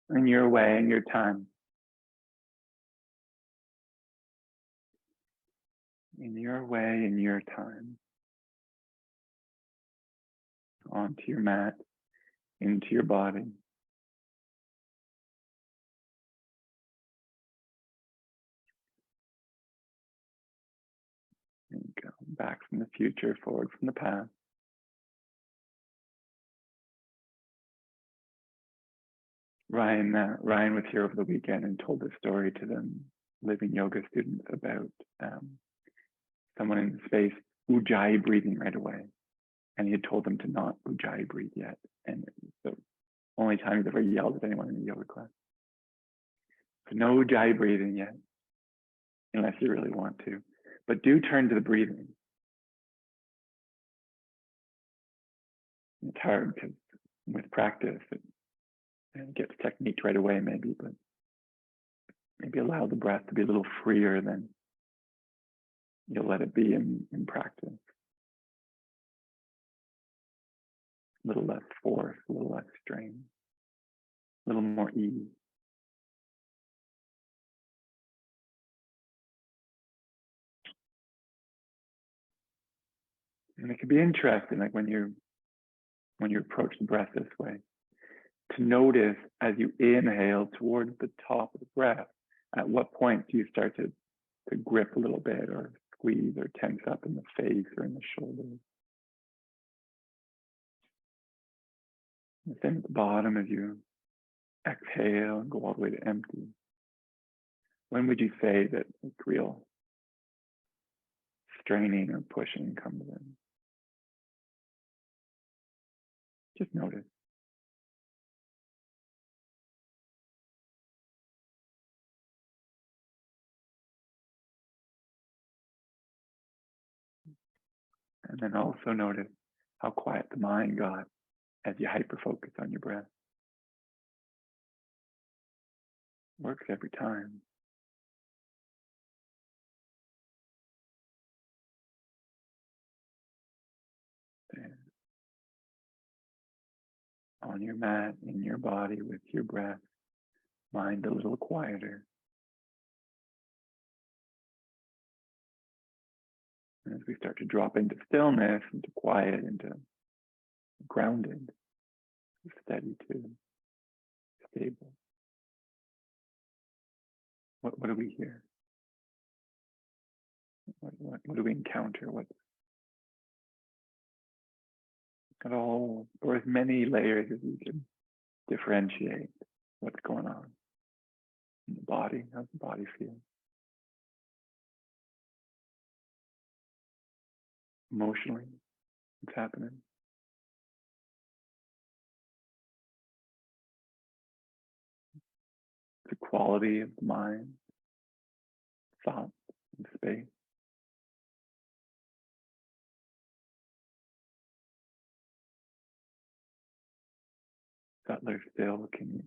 in your way, in your time. In your way, in your time. Onto your mat, into your body. There you go. Back from the future, forward from the past. Ryan was here over the weekend and told a story to the living yoga students about someone in space ujjayi breathing right away. And he had told them to not ujjayi breathe yet. And the only time he's ever yelled at anyone in a yoga class. So no ujjayi breathing yet, unless you really want to. But do turn to the breathing. It's hard because with practice, it gets technique right away maybe, but maybe allow the breath to be a little freer than you'll let it be in practice. A little less force, a little less strain, a little more ease. And it can be interesting, like when you approach the breath this way, to notice as you inhale towards the top of the breath, at what point do you start to grip a little bit or squeeze or tense up in the face or in the shoulders. And then at the bottom, as you exhale and go all the way to empty, when would you say that real straining or pushing comes in? Just notice. And then also notice how quiet the mind got as you hyper-focus on your breath. Works every time. There. On your mat, in your body, with your breath, mind a little quieter. And as we start to drop into stillness, into quiet, into grounded, steady too, stable. What do we hear? What do we encounter? What's at all, or as many layers as you can differentiate what's going on in the body? How's the body feel? Emotionally, what's happening? The quality of the mind, thought, and space. Subtler still, can you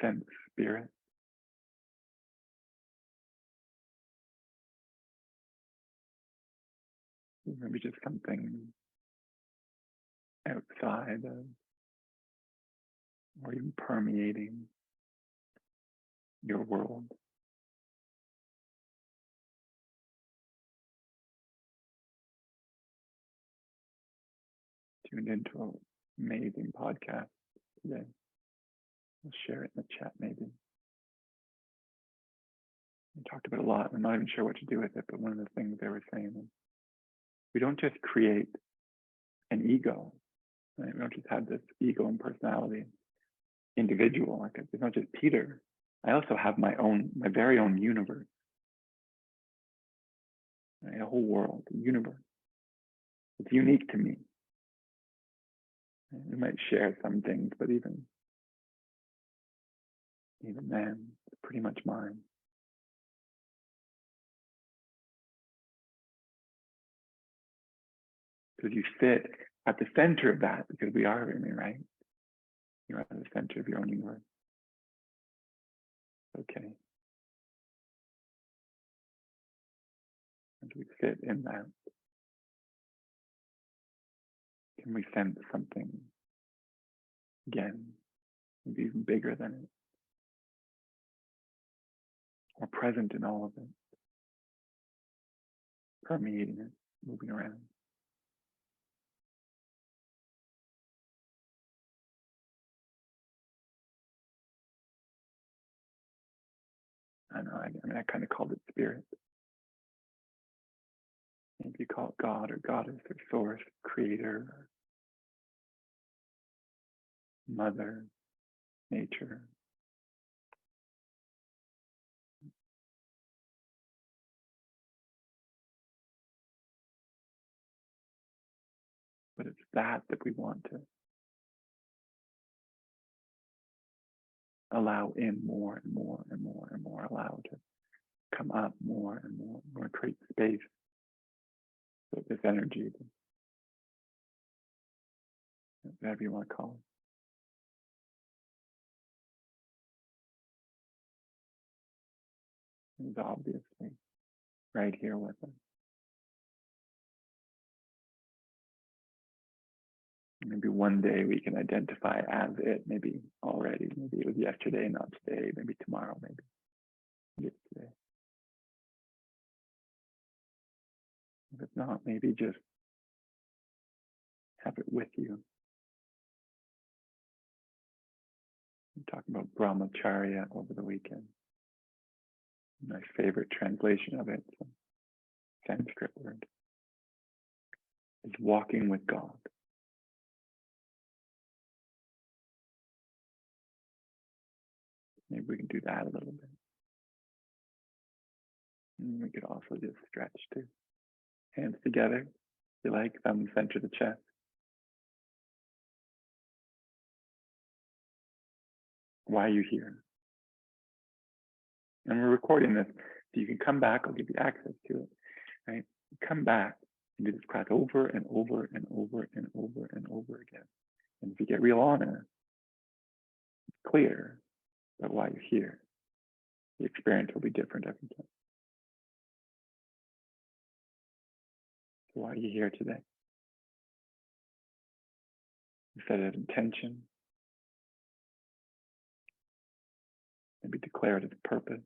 sense spirit? Maybe just something outside of, or even permeating your world. Tuned into an amazing podcast today. I'll share it in the chat maybe. We talked about a lot. I'm not even sure what to do with it, but one of the things they were saying is we don't just create an ego. Right? We don't just have this ego and personality individual. Like it's not just Peter. I also have my very own universe. Right? A whole world, a universe. It's unique to me. We might share some things, but even then, it's pretty much mine. Because you sit at the center of that, because we are really, right? You're at the center of your own universe. Okay. As we sit in that, can we sense something again, maybe even bigger than it, or present in all of it, permeating it, moving around. I don't know, I mean, I kind of called it spirit. Maybe you call it God or goddess or source, creator, or mother, nature. But it's that we want to allow in more and more and more and more, allow to come up more and more and more, create space so this energy, whatever you want to call it, is obviously right here with us. Maybe one day we can identify as it, maybe already, maybe it was yesterday, not today, maybe tomorrow, maybe it's today. If it's not, maybe just have it with you. I'm talking about brahmacharya over the weekend. My favorite translation of it, Sanskrit word, is walking with God. Maybe we can do that a little bit. And we could also just stretch too. Hands together, if you like, thumb center the chest. Why are you here? And we're recording this, so you can come back. I'll give you access to it. Right? Come back and do this class over and over and over and over and over again. And if you get real honest, it's clear about why you're here. The experience will be different every time. So why are you here today? You set an intention. Maybe declare it as a purpose.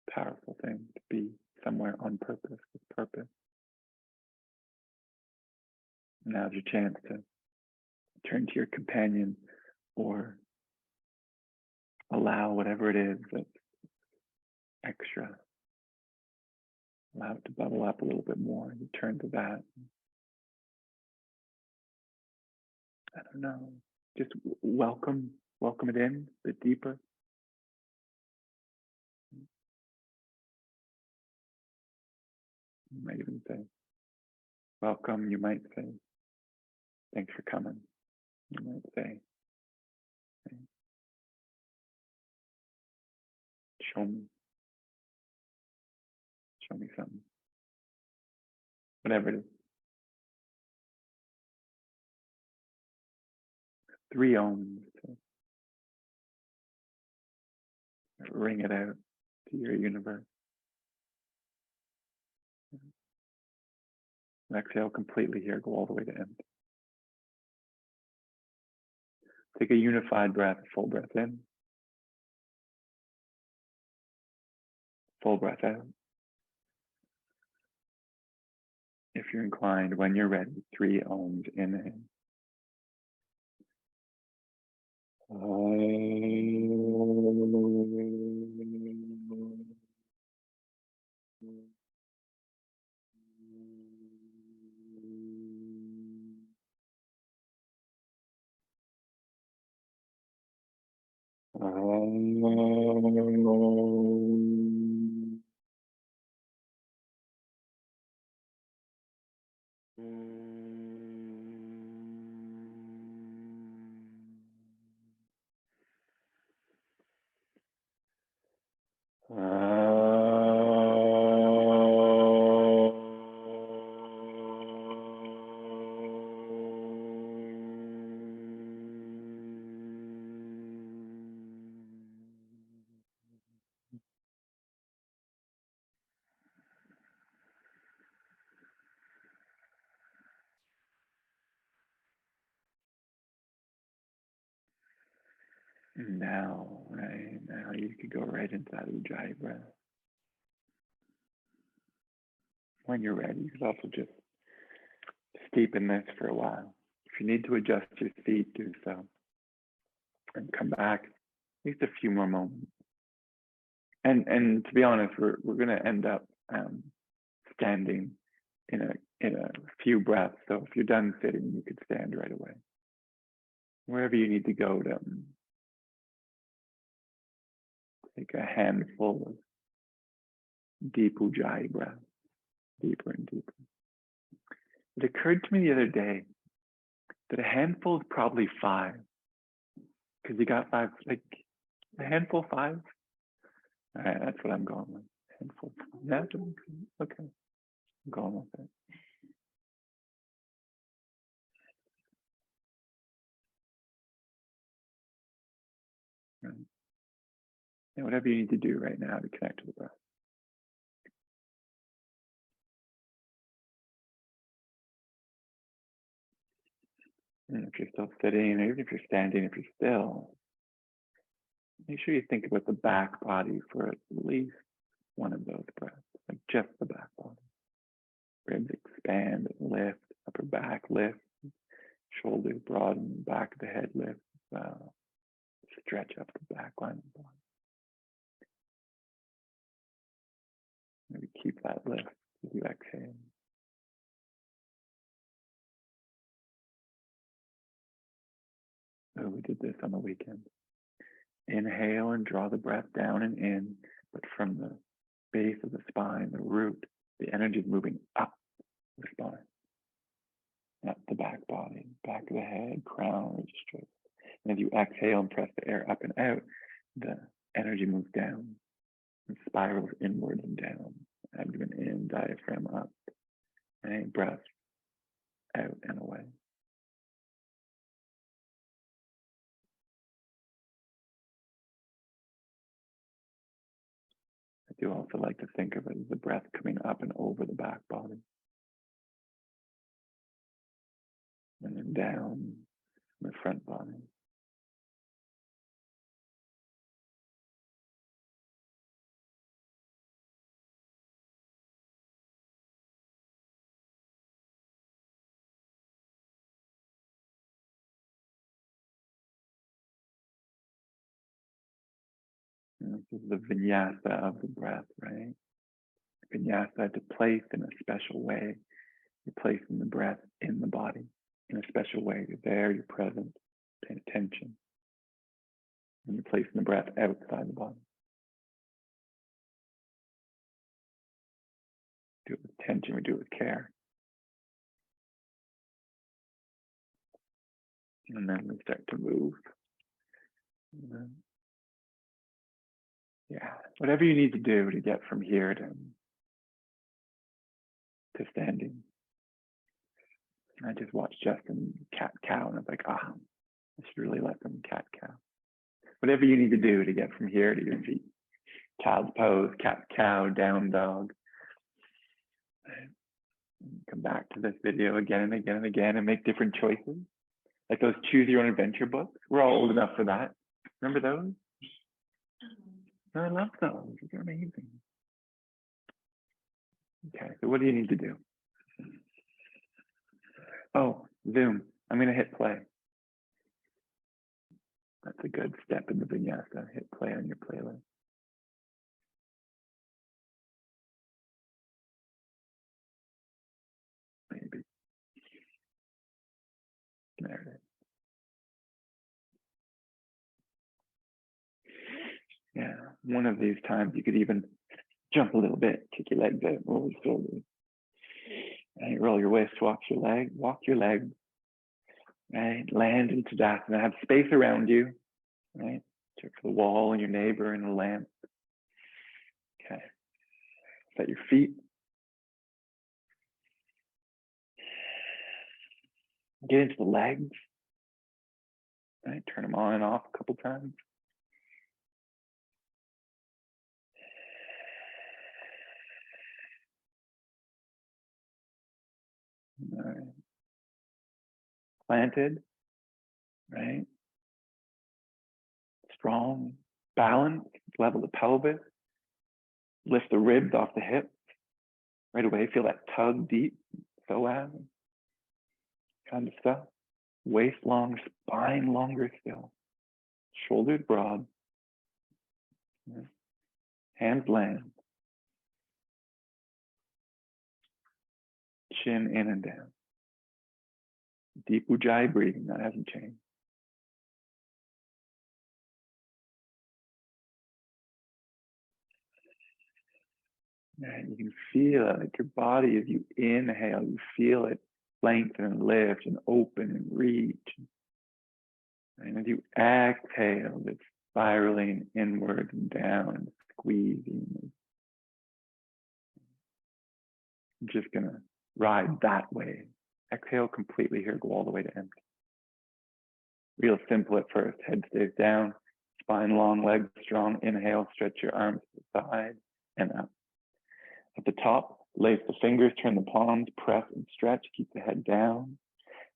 Powerful thing to be somewhere on purpose with purpose. Now's your chance to turn to your companion or allow whatever it is that's extra. Allow it to bubble up a little bit more. You turn to that. I don't know. Just welcome it in a bit deeper. You might even say, welcome. You might say, thanks for coming. You might say, hey, show me something. Whatever it is. 3 ohms to ring it out to your universe. And exhale completely here, go all the way to end. Take a unified breath, full breath in, full breath out. If you're inclined, when you're ready, 3 ohms in and And now, right now, you could go right into that ujjayi breath. When you're ready, you could also just steep in this for a while. If you need to adjust your seat, do so. And come back at least a few more moments. And to be honest, we're gonna end up standing in a few breaths. So if you're done sitting, you could stand right away. Wherever you need to go to take a handful of deep ujjayi breath, deeper and deeper. It occurred to me the other day that a handful is probably 5, because you got 5, like a handful 5. All right, that's what I'm going with. Handful. Yeah, okay. I'm going with it. Right. And whatever you need to do right now to connect to the breath. And if you're still sitting, or even if you're standing, if you're still, make sure you think about the back body for at least one of those breaths, like just the back body. Ribs expand and lift, upper back lift, shoulders broaden, back of the head lift, stretch up the back line of the body. Maybe keep that lift as you exhale. So we did this on the weekend. Inhale and draw the breath down and in, but from the base of the spine, the root, the energy is moving up the spine, up the back body, back of the head, crown, ridge straight. And as you exhale and press the air up and out, the energy moves down and spirals inward and down. Abdomen in, diaphragm up, and breath out and away. I do also like to think of it as the breath coming up and over the back body. And then down the front body. And this is the vinyasa of the breath, right? Vinyasa to place in a special way. You're placing the breath in the body in a special way. You're there, you're present, paying attention. And you're placing the breath outside the body. Do it with attention, we do it with care. And then we start to move. Yeah, whatever you need to do to get from here to standing. I just watched Justin cat cow and I was like, I should really let them cat cow. Whatever you need to do to get from here to your feet. Child's pose, cat cow, down dog. Come back to this video again and again and again and make different choices. Like those choose your own adventure books. We're all old enough for that. Remember those? No, I love those. They're amazing. Okay, so what do you need to do? Oh, Zoom. I'm going to hit play. That's a good step in the vinyasa. Hit play on your playlist. Maybe. There it is. Yeah, one of these times you could even jump a little bit, kick your legs out, roll your shoulders. Right, roll your waist, walk your legs. Right, land into Tadasana. Have space around you. Right, check for the wall and your neighbor and the lamp. Okay, set your feet. Get into the legs. Right, turn them on and off a couple times. All right. Planted, right? strong balance, level the pelvis, lift the ribs off the hips. Right away, feel that tug deep, psoas, kind of stuff. Waist long, spine longer still. Shoulders broad. Hands land. Chin in and down. Deep ujjayi breathing, that hasn't changed. And you can feel it, like your body, as you inhale, you feel it lengthen and lift and open and reach. And as you exhale, it's spiraling inward and down and squeezing. I'm just going to ride that way. Exhale completely here, go all the way to empty. Real simple at first. Head stays down, spine long, legs strong. Inhale, stretch your arms to the side and up. At the top, lace the fingers, turn the palms, press and stretch, keep the head down.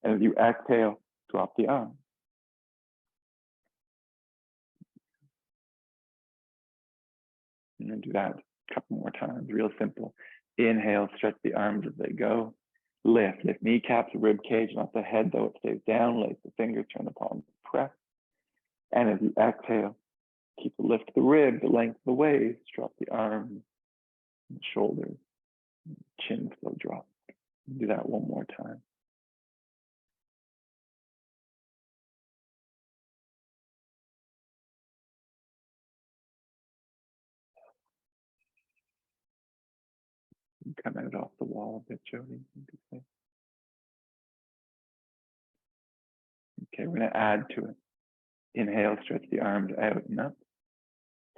And as you exhale, drop the arms. And then do that a couple more times, real simple. Inhale, stretch the arms as they go. Lift kneecaps, rib cage, not the head though, it stays down. Lace the fingers, turn the palms, press. And as you exhale, keep the lift of the ribs, the length of the waist, drop the arms, and shoulders, chin still drop. Do that one more time. Come out off the wall a bit, Jody. Okay, we're going to add to it. Inhale, stretch the arms out and up.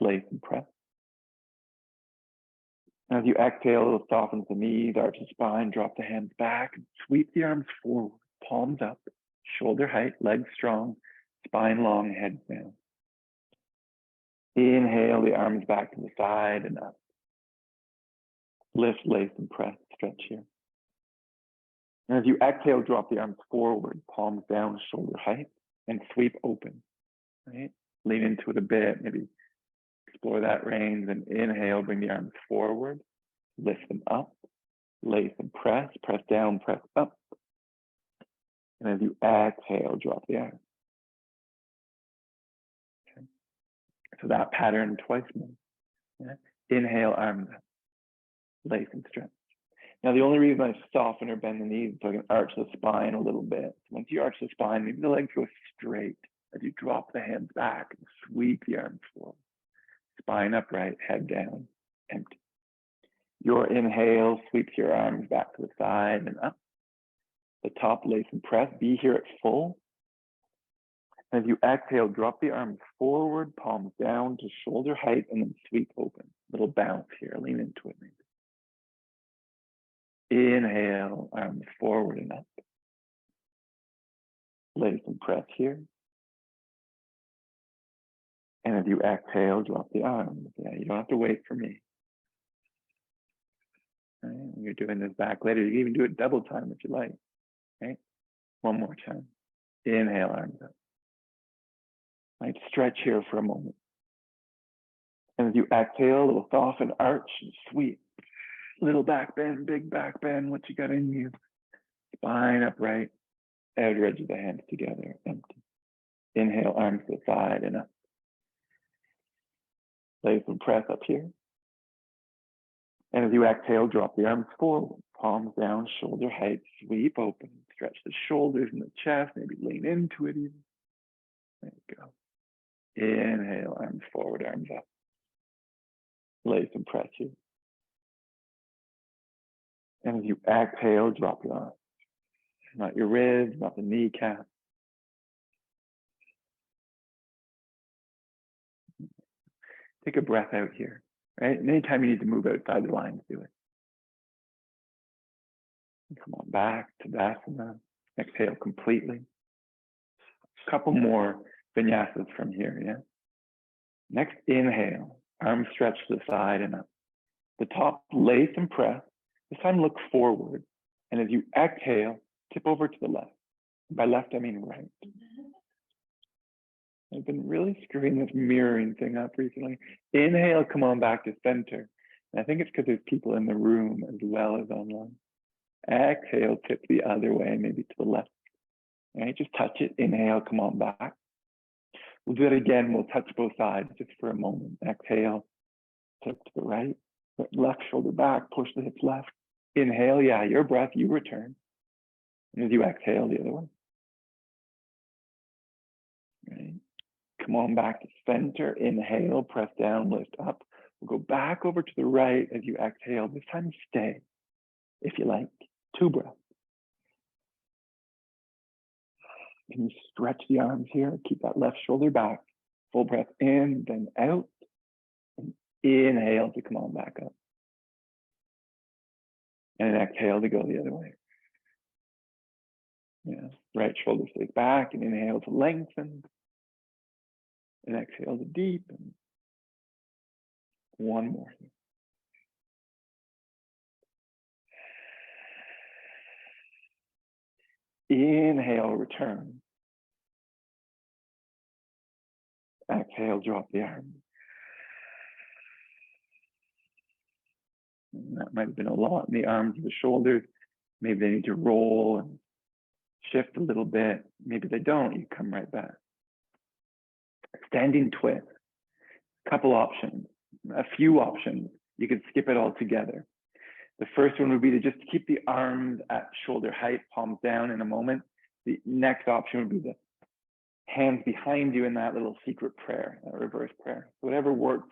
Lace and press. As you exhale, it'll soften the knees, arch the spine, drop the hands back, and sweep the arms forward, palms up, shoulder height, legs strong, spine long, head down. Inhale, the arms back to the side and up. Lift, lace, and press, stretch here. And as you exhale, drop the arms forward, palms down, shoulder height, and sweep open, right? Lean into it a bit, maybe explore that range, then inhale, bring the arms forward, lift them up, lace and press down, press up. And as you exhale, drop the arms. Okay. So that pattern twice more. Yeah. Inhale, arms up, lace and stretch. Now, the only reason I soften or bend the knees is so I can arch the spine a little bit. Once you arch the spine, maybe the legs go straight as you drop the hands back and sweep the arms forward. Spine upright, head down, empty. Your inhale sweeps your arms back to the side and up. The top, lace and press, be here at full. And as you exhale, drop the arms forward, palms down to shoulder height, and then sweep open. Little bounce here, lean into it maybe. Inhale, arms forward and up. Lace and press here. And as you exhale, drop the arms. Yeah, you don't have to wait for me. Right? When you're doing this back later, you can even do it double time if you like. Right? One more time. Inhale, arms up. Right? Stretch here for a moment. And as you exhale, it'll soften, arch, and sweep. Little back bend, big back bend, what you got in you. Spine upright, outer edge of the hands together, empty. Inhale, arms to the side and up. Lace and press up here. And as you exhale, drop the arms forward, palms down, shoulder height, sweep open. Stretch the shoulders and the chest, maybe lean into it even. There you go. Inhale, arms forward, arms up. Lace and press here. And as you exhale, drop your arms. Not your ribs, not the kneecap. Take a breath out here, right? And anytime you need to move outside the lines, do it. And come on back to Tadasana. Exhale completely. A couple more vinyasas from here, yeah? Next, inhale. Arms stretched to the side and up. The top, lace and press. This time look forward. And as you exhale, tip over to the left. By left, I mean right. I've been really screwing this mirroring thing up recently. Inhale, come on back to center. And I think it's because there's people in the room as well as online. Exhale, tip the other way, maybe to the left. All right, just touch it. Inhale, come on back. We'll do it again. We'll touch both sides just for a moment. Exhale, tip to the right. Left shoulder back, push the hips left. Inhale, yeah, your breath, you return. And as you exhale, the other one. Right. Come on back to center. Inhale, press down, lift up. We'll go back over to the right as you exhale. This time stay, if you like. 2 breaths. Can you stretch the arms here? Keep that left shoulder back. Full breath in, then out. And inhale to come on back up. And an exhale to go the other way. Yeah. Right shoulder stays back, and inhale to lengthen. And exhale to deepen. One more. Inhale, return. Exhale, drop the arm. And that might have been a lot in the arms and the shoulders. Maybe they need to roll and shift a little bit. Maybe they don't. You come right back. Standing twist. Couple options. A few options. You could skip it all together. The first one would be to just keep the arms at shoulder height, palms down in a moment. The next option would be the hands behind you in that little secret prayer, that reverse prayer. So whatever works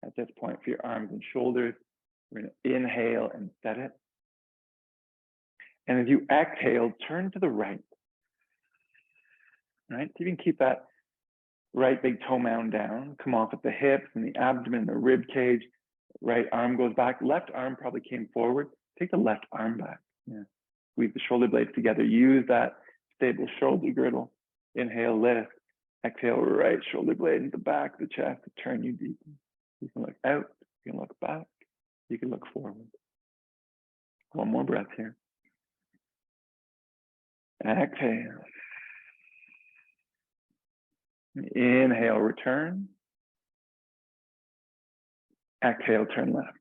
at this point for your arms and shoulders. We're going to inhale and set it. And as you exhale, turn to the right. Right? So you can keep that right big toe mound down. Come off at the hips and the abdomen, the rib cage. Right arm goes back. Left arm probably came forward. Take the left arm back. Yeah. Squeeze the shoulder blades together. Use that stable shoulder girdle. Inhale, lift. Exhale, right shoulder blade into the back of the chest to turn you deep. You can look out. You can look back. You can look forward. One more breath here. Exhale. Inhale, return. Exhale, turn left.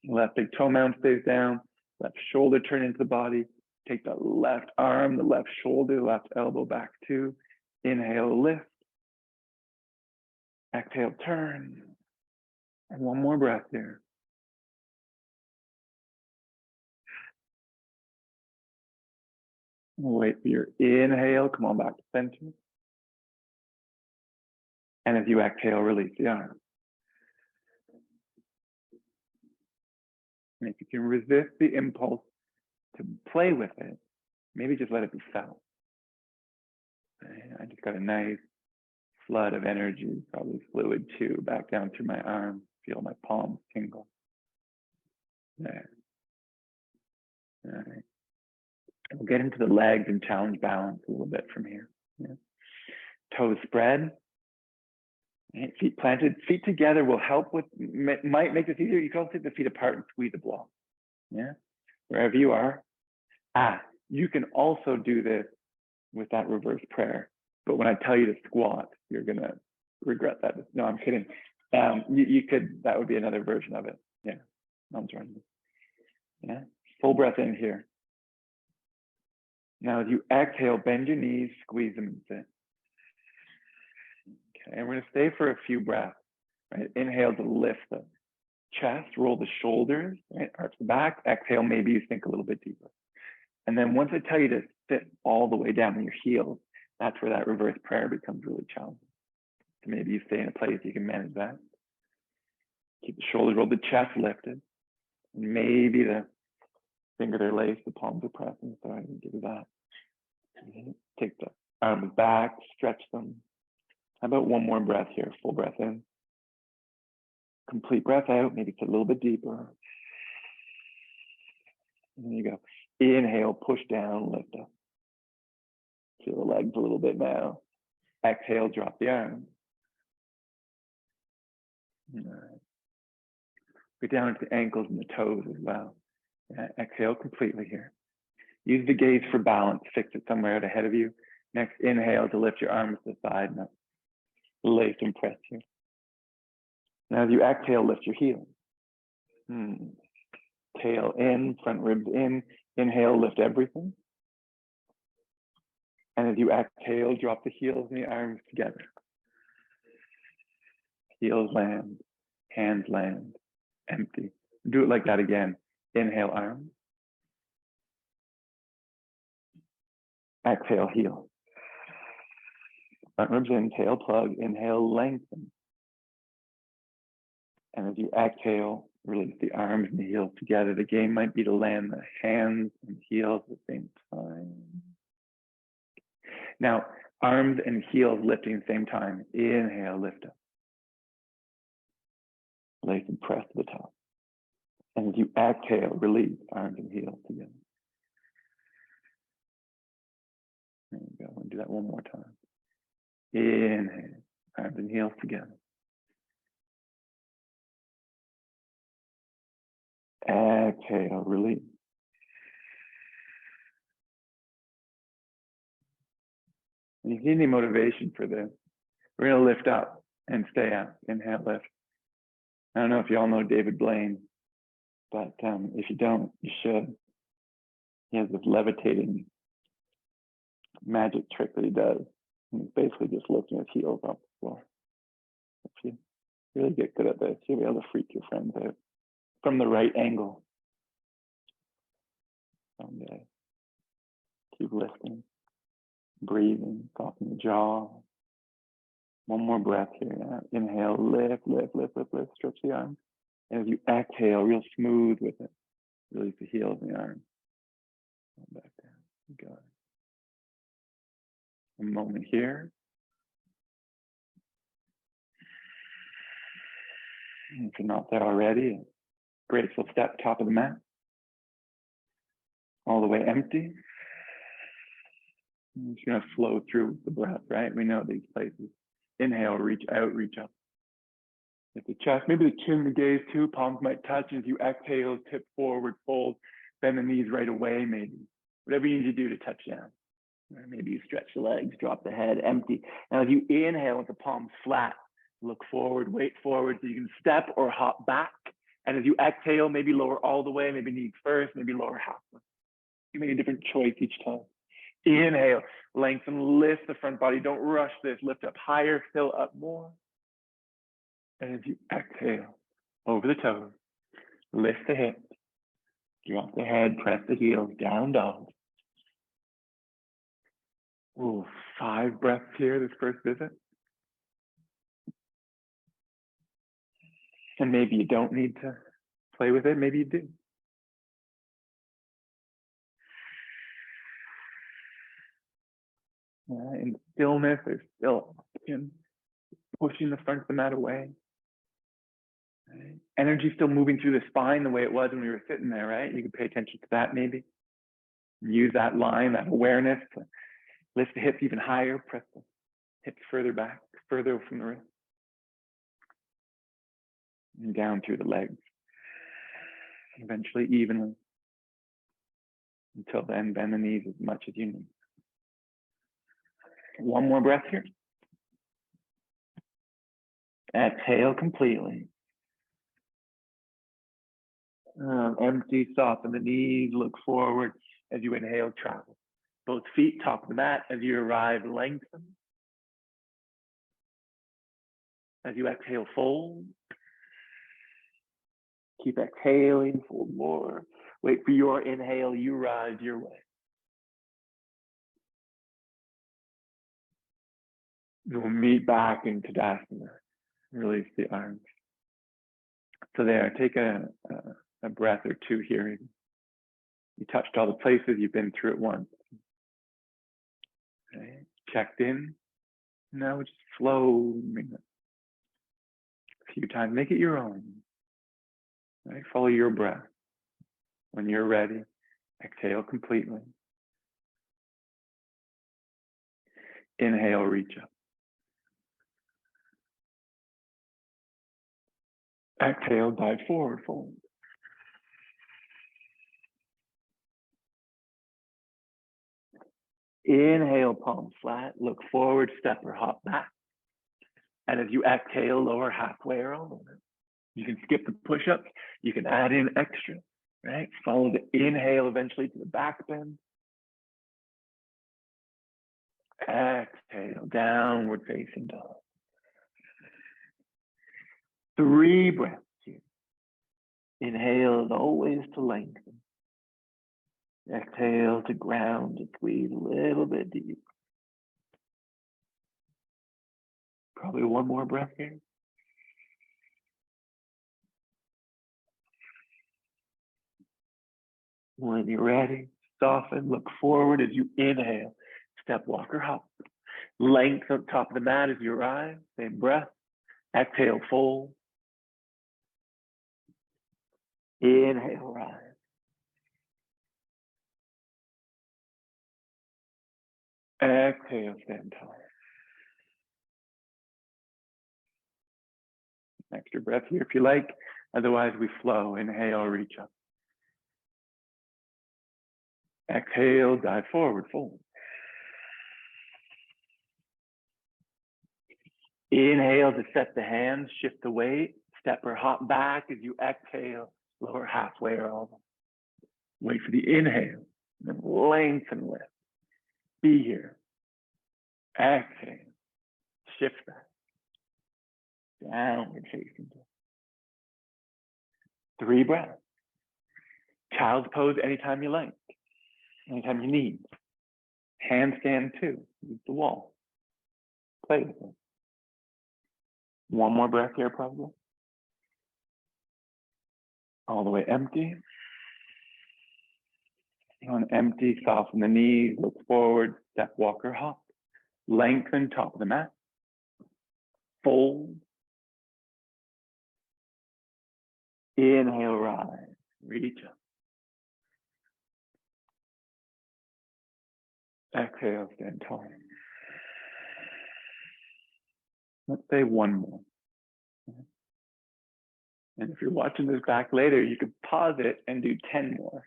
Left big toe mound stays down. Left shoulder turn into the body. Take the left arm, the left shoulder, left elbow back too. Inhale, lift. Exhale, turn. And one more breath here. Wait for your inhale. Come on back to center. And as you exhale, release the arm. And if you can resist the impulse to play with it, maybe just let it be felt. I just got a nice flood of energy, probably fluid too, back down through my arms. Feel my palms tingle. There. All right. We'll get into the legs and challenge balance a little bit from here. Yeah. Toes spread. Right. Feet planted. Feet together will help with, might make this easier. You can also take the feet apart and squeeze a block. Yeah. Wherever you are. You can also do this with that reverse prayer. But when I tell you to squat, you're going to regret that. No, I'm kidding. You could, that would be another version of it. Yeah. I'm trying to. Yeah. Full breath in here. Now, as you exhale, bend your knees, squeeze them and sit. Okay, and we're going to stay for a few breaths. Right? Inhale to lift the chest, roll the shoulders, right? Arch the back. Exhale, maybe you sink a little bit deeper. And then once I tell you to sit all the way down on your heels, that's where that reverse prayer becomes really challenging. So maybe you stay in a place you can manage that. Keep the shoulders rolled, the chest lifted. And maybe the fingers are laced, the palms are pressing. So I can give you that. Take the arms back, stretch them. How about one more breath here? Full breath in. Complete breath out, maybe it's a little bit deeper. And there you go. Inhale, push down, lift up. Feel the legs a little bit now. Exhale, drop the arms. All right. Get down into the ankles and the toes as well. Exhale completely here. Use the gaze for balance. Fix it somewhere out ahead of you. Next, inhale to lift your arms to the side and up. Lace and press here. Now as you exhale, lift your heels. Tail in, front ribs in. Inhale, lift everything. And as you exhale, drop the heels and the arms together. Heels land, hands land, empty. Do it like that again. Inhale, arms. Exhale, heel. Front ribs in, tail plug. Inhale, lengthen. And as you exhale, release the arms and the heels together. The game might be to land the hands and heels at the same time. Now, arms and heels lifting at the same time. Inhale, lift up. Lace and press to the top. And as you exhale, release arms and heels together. There you go. We'll do that one more time. Inhale, arms and heels together. Exhale, release. And if you need any motivation for this, we're going to lift up and stay up. Inhale, lift. I don't know if you all know David Blaine, but if you don't, you should. He has this levitating magic trick that he does. And he's basically just lifting his heels off the floor. If you really get good at this, you'll be able to freak your friends out from the right angle. Someday. Keep lifting, breathing, soften the jaw. One more breath here. Yeah. Inhale, lift, lift, lift, lift, lift, stretch the arms. And as you exhale, real smooth with it, release the heels and the arms. Back down. Got it. A moment here. If you're not there already, graceful step, top of the mat. All the way empty. I'm just going to flow through the breath, right? We know these places. Inhale, reach out, reach up. Lift the chest, maybe the chin, the gaze too. Palms might touch. As you exhale, tip forward, fold, bend the knees right away, maybe. Whatever you need to do to touch down. Or maybe you stretch the legs, drop the head, empty. Now, as you inhale with the palms flat, look forward, weight forward, so you can step or hop back. And as you exhale, maybe lower all the way, maybe knees first, maybe lower halfway. You make a different choice each time. Inhale, lengthen, lift the front body. Don't rush this. Lift up higher, fill up more. And as you exhale, over the toes, lift the hips, drop the head, press the heels, down dog. Ooh, 5 breaths here this first visit. And maybe you don't need to play with it. Maybe you do. In stillness, there's still pushing the front of the mat away. Right? Energy still moving through the spine the way it was when we were sitting there, right? You can pay attention to that maybe. Use that line, that awareness to lift the hips even higher, press the hips further back, further from the wrist. And down through the legs. Eventually evenly. Until then, bend the knees as much as you need. One more breath here. Exhale completely. Empty, soften the knees, look forward as you inhale, travel. Both feet top of the mat. As you arrive, lengthen. As you exhale, fold. Keep exhaling, fold more. Wait for your inhale, you rise your way. We'll meet back in Tadasana. Release the arms. So there, take a breath or two here. You touched all the places, you've been through it once. Okay. Checked in. Now we're just flowing a few times. Make it your own. Right? Follow your breath. When you're ready, exhale completely. Inhale, reach up. Exhale, dive forward, fold. Inhale, palms flat, look forward, step or hop back. And as you exhale, lower halfway or all over. You can skip the push-ups. You can add in extra, right? Follow the inhale eventually to the back bend. Exhale, downward facing dog. 3 breaths here. Inhale as always to lengthen. Exhale to ground, to squeeze a little bit deep. Probably one more breath here. When you're ready, soften, look forward as you inhale. Step, walk, or hop. Length up top of the mat as you rise. Same breath. Exhale, fold. Inhale, rise. Exhale, stand tall. Extra breath here if you like. Otherwise, we flow. Inhale, reach up. Exhale, dive forward, fold. Inhale to set the hands, shift the weight, step or hop back as you exhale, lower halfway or all. Wait for the inhale, and then lengthen lift. Be here. Exhale, shift back. Downward facing dog. 3 breaths. Child's pose anytime you like, anytime you need. Handstand too, use the wall. Play with it. One more breath here, probably. All the way empty. On empty, soften the knees, look forward, step, walk, or hop. Lengthen top of the mat. Fold. Inhale, rise, reach up. Exhale, stand tall. Let's say one more. And if you're watching this back later, you could pause it and do 10 more.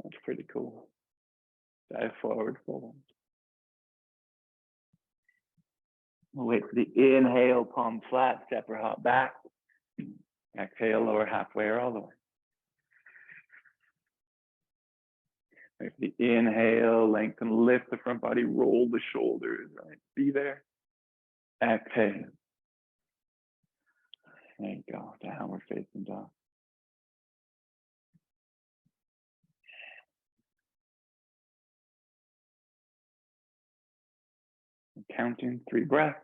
That's pretty cool. Dive forward, fold. We'll wait for the inhale, palm flat, step or hop back. Exhale, lower halfway or all the way. Wait for the inhale, lengthen, lift the front body, roll the shoulders, right? Be there. Exhale. There you go, downward facing dog. Counting 3 breaths.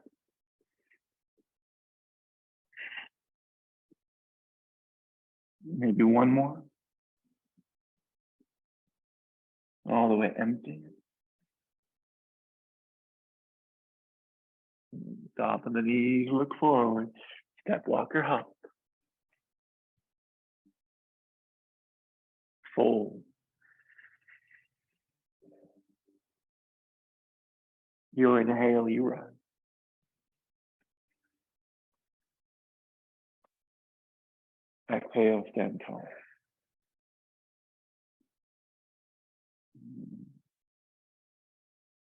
Maybe one more. All the way empty. Top of the knees, look forward. Step, walk, or hop. Fold. You inhale, you rise. Exhale, stand tall.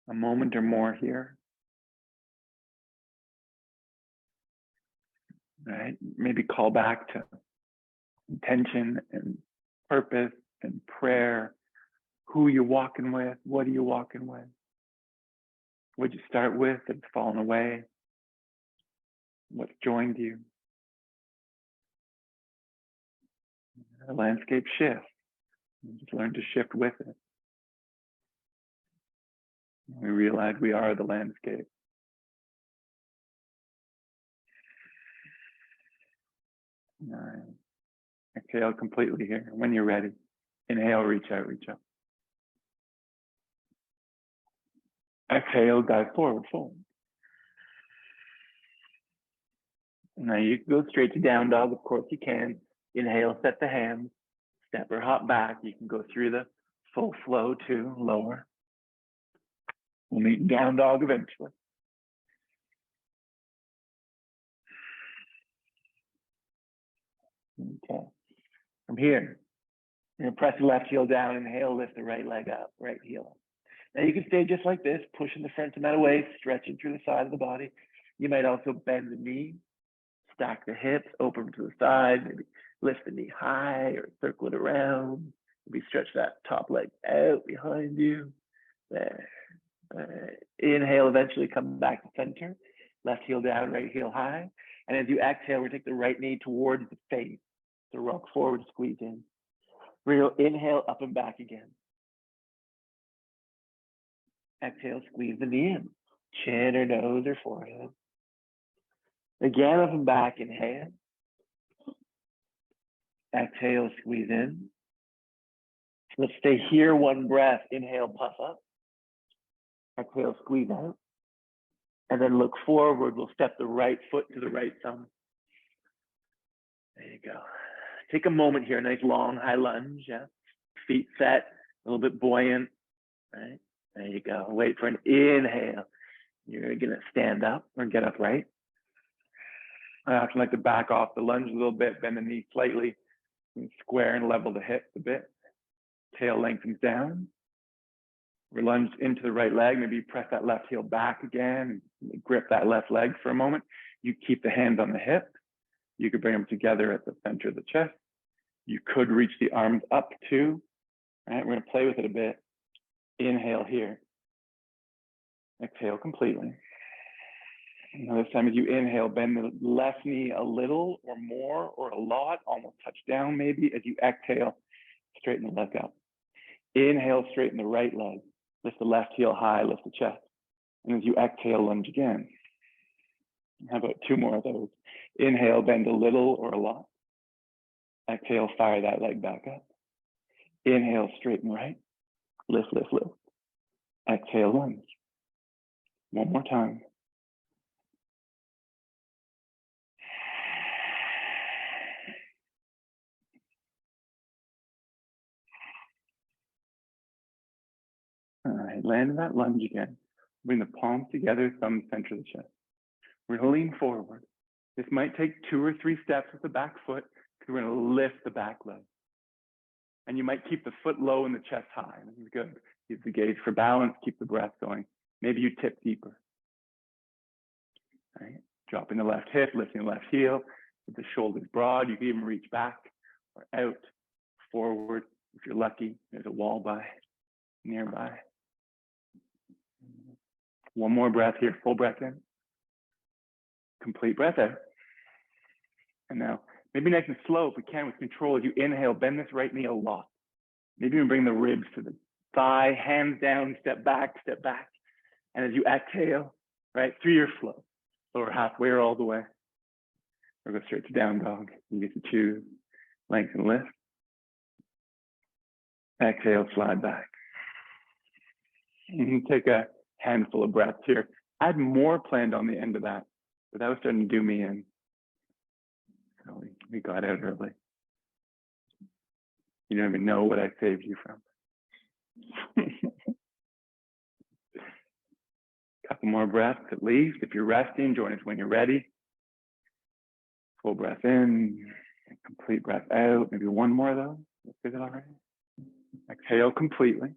A moment or more here. Right? Maybe call back to intention and purpose and prayer. Who you're walking with, what are you walking with? What'd you start with that's fallen away? What's joined you? The landscape shifts. You just learn to shift with it. We realize we are the landscape. All right. Exhale completely here. When you're ready, inhale, reach out, reach up. Exhale, dive forward, fold. Now you can go straight to down dog, of course you can. Inhale, set the hands, step or hop back. You can go through the full flow too, lower. We'll meet down dog eventually. Okay. From here, you're gonna press the left heel down, inhale, lift the right leg up, right heel up. Now you can stay just like this, pushing the front amount of weight, stretching through the side of the body. You might also bend the knee, stack the hips, open to the side, maybe lift the knee high or circle it around. Maybe stretch that top leg out behind you. There. Inhale, eventually come back to center. Left heel down, right heel high. And as you exhale, we take the right knee towards the face. So rock forward, squeeze in. Real inhale, up and back again. Exhale, squeeze the knee in. Chin or nose or forehead. Again, up and back, inhale. Exhale, squeeze in. Let's stay here, one breath. Inhale, puff up. Exhale, squeeze out. And then look forward. We'll step the right foot to the right thumb. There you go. Take a moment here, nice long high lunge. Yeah. Feet set, a little bit buoyant. Right. There you go. Wait for an inhale. You're going to stand up or get upright. I often like to back off the lunge a little bit, bend the knee slightly, and square and level the hips a bit. Tail lengthens down. We lunge into the right leg. Maybe press that left heel back again. Grip that left leg for a moment. You keep the hands on the hip. You could bring them together at the center of the chest. You could reach the arms up too. All right, we're going to play with it a bit. Inhale here. Exhale completely. Now this time as you inhale, bend the left knee a little or more or a lot, almost touch down maybe. As you exhale, straighten the leg up. Inhale, straighten the right leg. Lift the left heel high, lift the chest. And as you exhale, lunge again. How about two more of those? Inhale, bend a little or a lot. Exhale, fire that leg back up. Inhale, straighten right. Lift, lift, lift. Exhale, lunge. One more time. All right, land in that lunge again. Bring the palms together, thumb center of the chest. We're going to lean forward. This might take 2 or 3 steps with the back foot because we're going to lift the back leg. And you might keep the foot low and the chest high. This is good. Keep the gaze for balance, keep the breath going. Maybe you tip deeper. All right. Dropping the left hip, lifting the left heel, with the shoulders broad. You can even reach back or out, forward. If you're lucky, there's a wall nearby. One more breath here, full breath in. Complete breath out. And now, maybe nice and slow if we can with control. As you inhale, bend this right knee a lot. Maybe even bring the ribs to the thigh, hands down, step back. And as you exhale, right, through your flow, lower halfway or all the way, or go straight to down dog. You get to choose length and lift. Exhale, slide back. And take a handful of breaths here. I had more planned on the end of that, but that was starting to do me in. So we got out early. You don't even know what I saved you from. Couple more breaths at least. If you're resting, join us when you're ready. Full breath in, complete breath out. Maybe one more though. Is it all right? Exhale completely.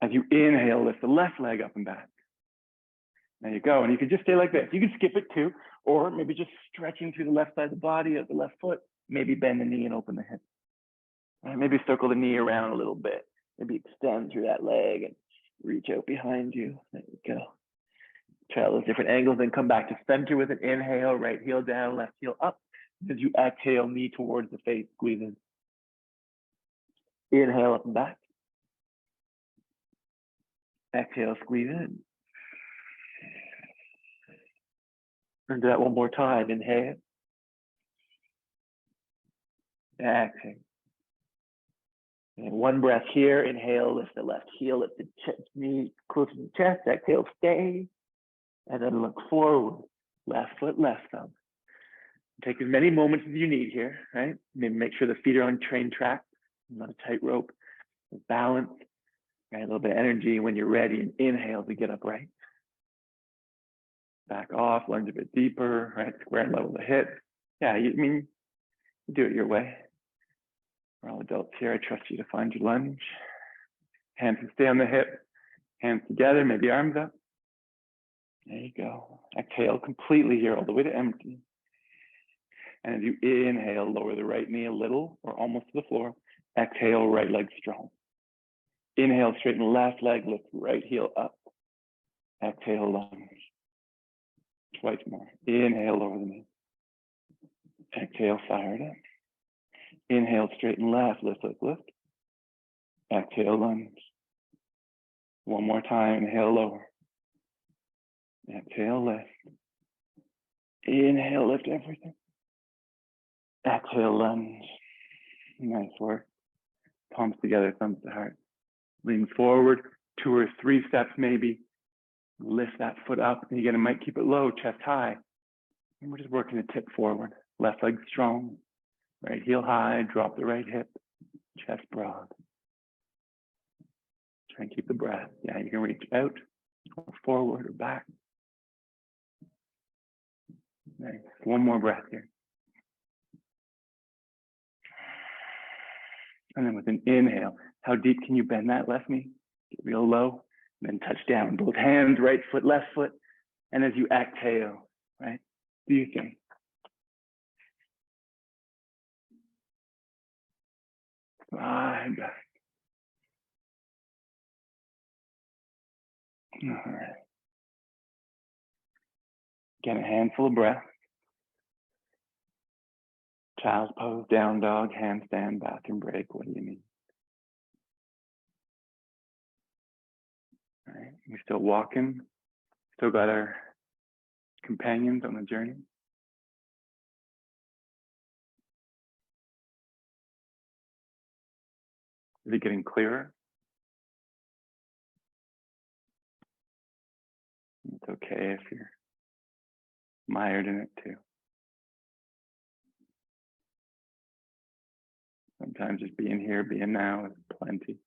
As you inhale, lift the left leg up and back. There you go. And you can just stay like this. You can skip it too, or maybe just stretching through the left side of the body of the left foot. Maybe bend the knee and open the hip. Right, maybe circle the knee around a little bit. Maybe extend through that leg and reach out behind you. There you go. Try all those different angles, then come back to center with an inhale, right heel down, left heel up. As you exhale, knee towards the face, squeeze in. Inhale up and back. Exhale, squeeze in. And do that one more time. Inhale. Exhale. And one breath here. Inhale, lift the left heel, lift the knee close to the chest. Exhale, stay. And then look forward. Left foot, left thumb. Take as many moments as you need here, right? Maybe make sure the feet are on train track, not a tightrope. Balance, right? A little bit of energy when you're ready. And inhale to get upright. Back off, lunge a bit deeper, right? Square and level the hips. Yeah, you do it your way. We're all adults here. I trust you to find your lunge. Hands can stay on the hip. Hands together, maybe arms up. There you go. Exhale completely here, all the way to empty. And as you inhale, lower the right knee a little or almost to the floor. Exhale, right leg strong. Inhale, straighten left leg, lift right heel up. Exhale, lunge. Twice more. Inhale, lower the knee. Exhale, fire it up. Inhale, straighten left, lift, lift, lift. Exhale, lunge. One more time, inhale, lower. Exhale, lift. Inhale, lift everything. Exhale, lunge. Nice work. Palms together, thumbs to heart. Lean forward, 2 or 3 steps maybe. Lift that foot up. And again, it might keep it low, chest high. And we're just working the tip forward. Left leg strong. Right heel high, drop the right hip. Chest broad. Try and keep the breath. Yeah, you can reach out or forward or back. Nice. One more breath here. And then with an inhale, how deep can you bend that left knee? Get real low, and then touch down. Both hands, right foot, left foot. And as you exhale, right, do your thing. Slide back. All right. Again, a handful of breath. Child's pose, down dog, handstand, bathroom break. What do you need? All right. We're still walking. Still got our companions on the journey. Is it getting clearer? It's okay if you're mired in it too. Sometimes just being here, being now is plenty.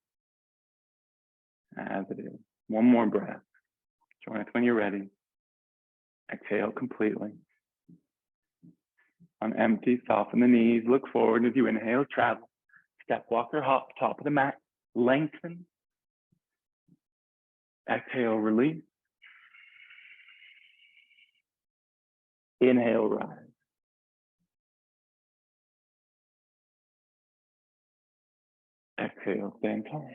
As it is. One more breath. Join us when you're ready. Exhale completely. On empty, soften the knees, look forward. As you inhale, travel. Step, walk, or hop, top of the mat. Lengthen. Exhale, release. Inhale, rise. Exhale, stand tall.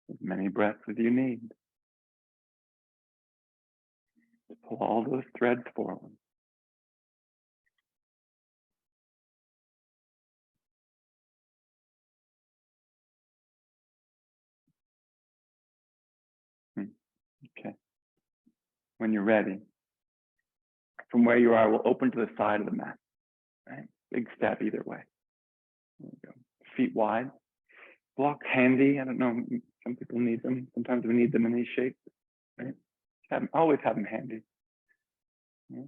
As many breaths as you need. Pull all those threads forward. Okay. When you're ready, from where you are, we'll open to the side of the mat. Right? Big step either way. There we go. Feet wide. Blocks handy. I don't know. Some people need them. Sometimes we need them in these shapes. Right? Always have them handy. Yeah.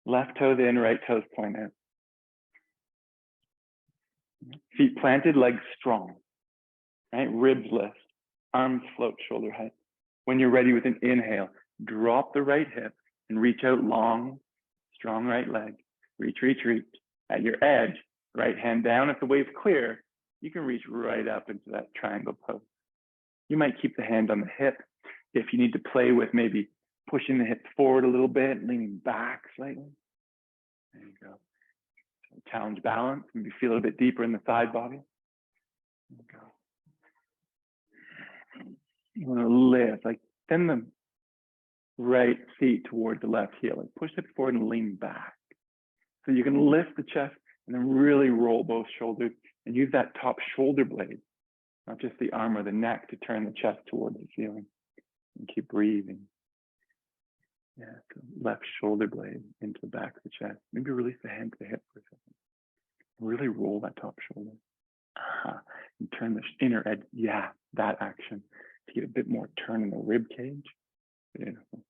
Left toes in, right toes point out. Feet planted, legs strong. Right? Ribs lift. Arms float shoulder height. When you're ready with an inhale, drop the right hip and reach out long, strong right leg. Reach, reach, reach. At your edge, right hand down. If the wave's clear, you can reach right up into that triangle pose. You might keep the hand on the hip if you need to play with maybe pushing the hips forward a little bit, leaning back slightly. There you go. So challenge balance. Maybe feel a little bit deeper in the side body. There you go. You want to lift, like send the right feet toward the left heel. Like push it forward and lean back. So you can lift the chest and then really roll both shoulders and use that top shoulder blade, not just the arm or the neck, to turn the chest towards the ceiling. And keep breathing. Yeah, so left shoulder blade into the back of the chest. Maybe release the hand to the hip for a second. Really roll that top shoulder. And turn the inner edge. Yeah, that action to get a bit more turn in the rib cage. Beautiful.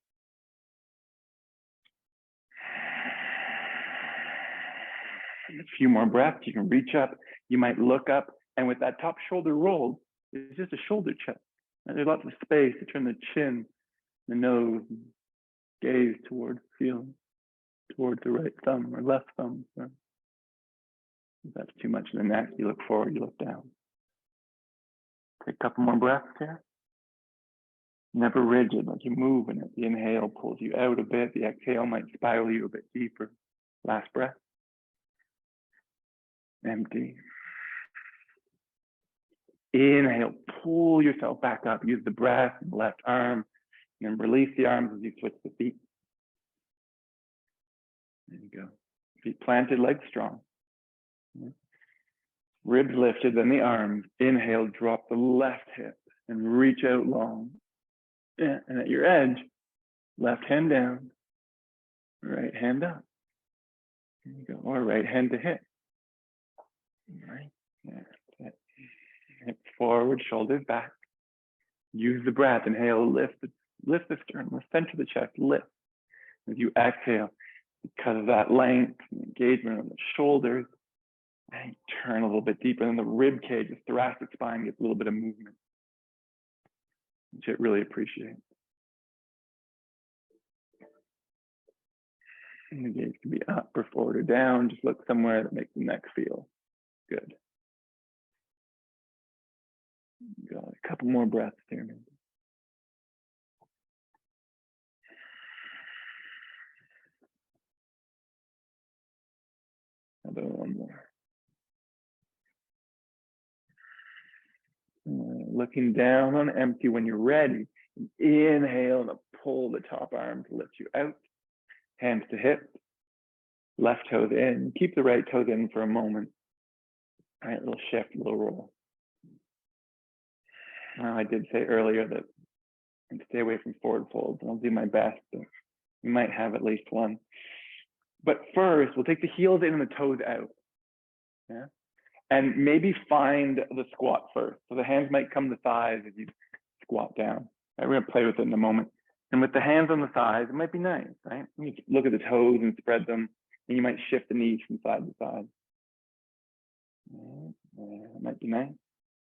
And a few more breaths. You can reach up. You might look up, and with that top shoulder rolled, it's just a shoulder check. And there's lots of space to turn the chin, the nose, gaze towards the ceiling. towards the right thumb or left thumb. So if that's too much in the neck, you look forward, you look down. Take a couple more breaths here. Never rigid, like you're moving it. The inhale pulls you out a bit. The exhale might spiral you a bit deeper. Last breath. Empty. Inhale, pull yourself back up. Use the breath in the left arm, and then release the arms as you switch the feet. There you go. Feet planted, legs strong. Ribs lifted, then the arms. Inhale, drop the left hip and reach out long. Yeah, and at your edge, left hand down, right hand up. There you go. Or right hand to hip. Right. Yeah. Hip forward, shoulders back. Use the breath. Inhale, lift the sternum, center the chest, lift. As you exhale, because of that length and engagement on the shoulders, and turn a little bit deeper. And the rib cage, the thoracic spine gets a little bit of movement, which I really appreciate. And the gaze can be up or forward or down. Just look somewhere that makes the neck feel good. Got a couple more breaths here. Maybe. How about one more? Looking down on empty when you're ready. Inhale and pull the top arm to lift you out. Hands to hip. Left toes in. Keep the right toes in for a moment. All right, little shift, little roll. I did say earlier that I'd stay away from forward folds, and I'll do my best, but you might have at least one. But first, we'll take the heels in and the toes out. Yeah. And maybe find the squat first. So the hands might come to the thighs as you squat down. Right, we're gonna play with it in a moment. And with the hands on the thighs, it might be nice, right? You look at the toes and spread them, and you might shift the knees from side to side. It might be nice.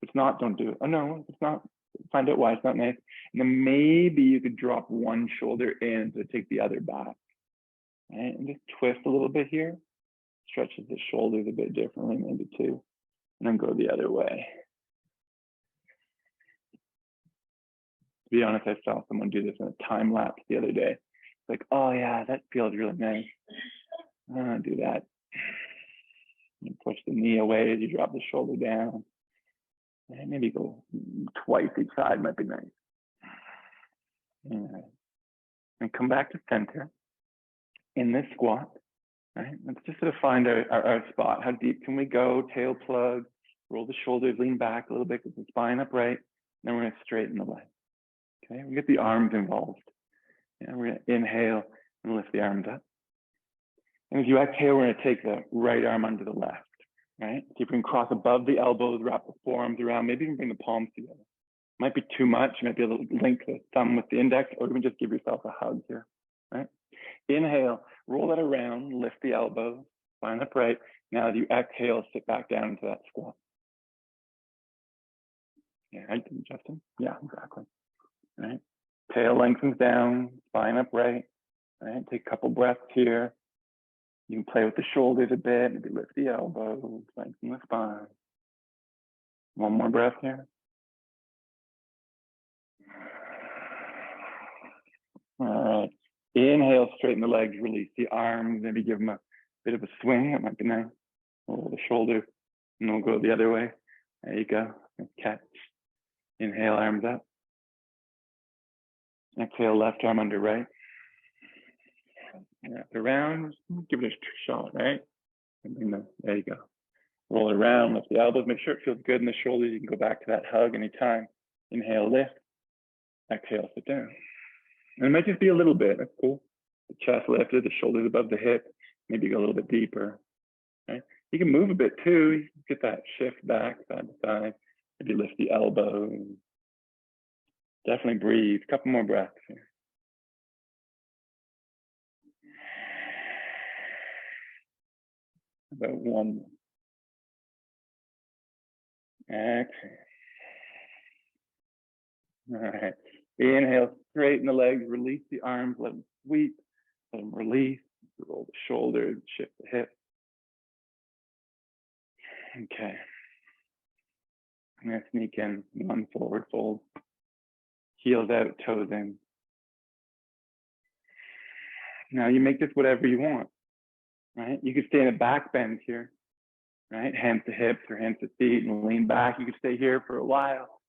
If it's not, don't do it. Oh no, if it's not, find out why it's not nice. And then maybe you could drop one shoulder in to take the other back. Right? And just twist a little bit here. Stretches the shoulders a bit differently, maybe too. And then go the other way. To be honest, I saw someone do this in a time lapse the other day. Like, oh yeah, that feels really nice. I'm gonna do that. You push the knee away as you drop the shoulder down. And maybe go twice each side might be nice. Right. And come back to center in this squat. Right? Let's just sort of find our spot. How deep can we go? Tail plug, roll the shoulders, lean back a little bit with the spine upright. Then we're going to straighten the leg. Okay, we get the arms involved. Yeah, we're going to inhale and lift the arms up. And as you exhale, we're going to take the right arm under the left. Right? So you can cross above the elbows, wrap the forearms around, maybe even bring the palms together. Might be too much. You might be able to link the thumb with the index, or even just give yourself a hug here. Right? Inhale, roll that around, lift the elbows, spine upright. Now as you exhale, sit back down into that squat. Yeah, right, Justin? Yeah, exactly. Right? Tail lengthens down, spine upright. Right? Take a couple breaths here. You can play with the shoulders a bit, maybe lift the elbows, lengthen the spine. One more breath here. All right. Inhale, straighten the legs, release the arms, maybe give them a bit of a swing. That might be nice. Roll the shoulder, and we'll go the other way. There you go. Catch. Inhale, arms up. Exhale, left arm under right. Wrap around. Give it a shot, right? There you go. Roll it around, lift the elbows. Make sure it feels good in the shoulders. You can go back to that hug anytime. Inhale, lift. Exhale, sit down. And it might just be a little bit. That's cool. The chest lifted, the shoulders above the hip. Maybe go a little bit deeper. Right? You can move a bit too. You can get that shift back, side to side. Maybe lift the elbow. Definitely breathe. A couple more breaths here. About one. Exhale. All right. Inhale, straighten the legs, release the arms, let them sweep, let them release. roll the shoulders, shift the hips. Okay. I'm gonna sneak in one forward fold. Heels out, toes in. Now you make this whatever you want, right? You could stay in a back bend here, right? Hands to hips or hands to feet and lean back. You could stay here for a while,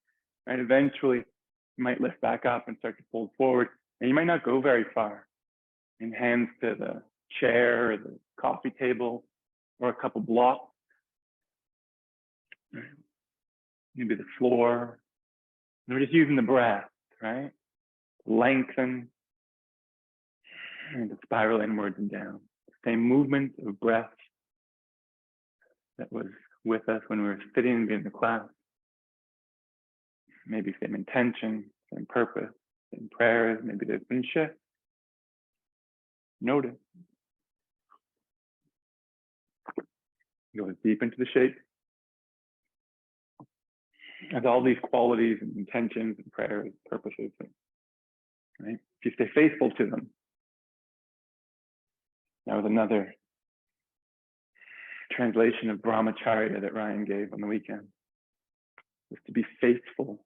right? Eventually, you might lift back up and start to fold forward, and you might not go very far. And hands to the chair or the coffee table or a couple blocks. Right? Maybe the floor. And we're just using the breath, right? Lengthen and spiral inwards and down. Same movement of breath that was with us when we were sitting in the class. Maybe same intention, same purpose, same prayers. Maybe there's been shift. Notice. Go deep into the shape. As all these qualities and intentions and prayers, purposes, right? If you stay faithful to them. That was another translation of brahmacharya that Ryan gave on the weekend. Was to be faithful.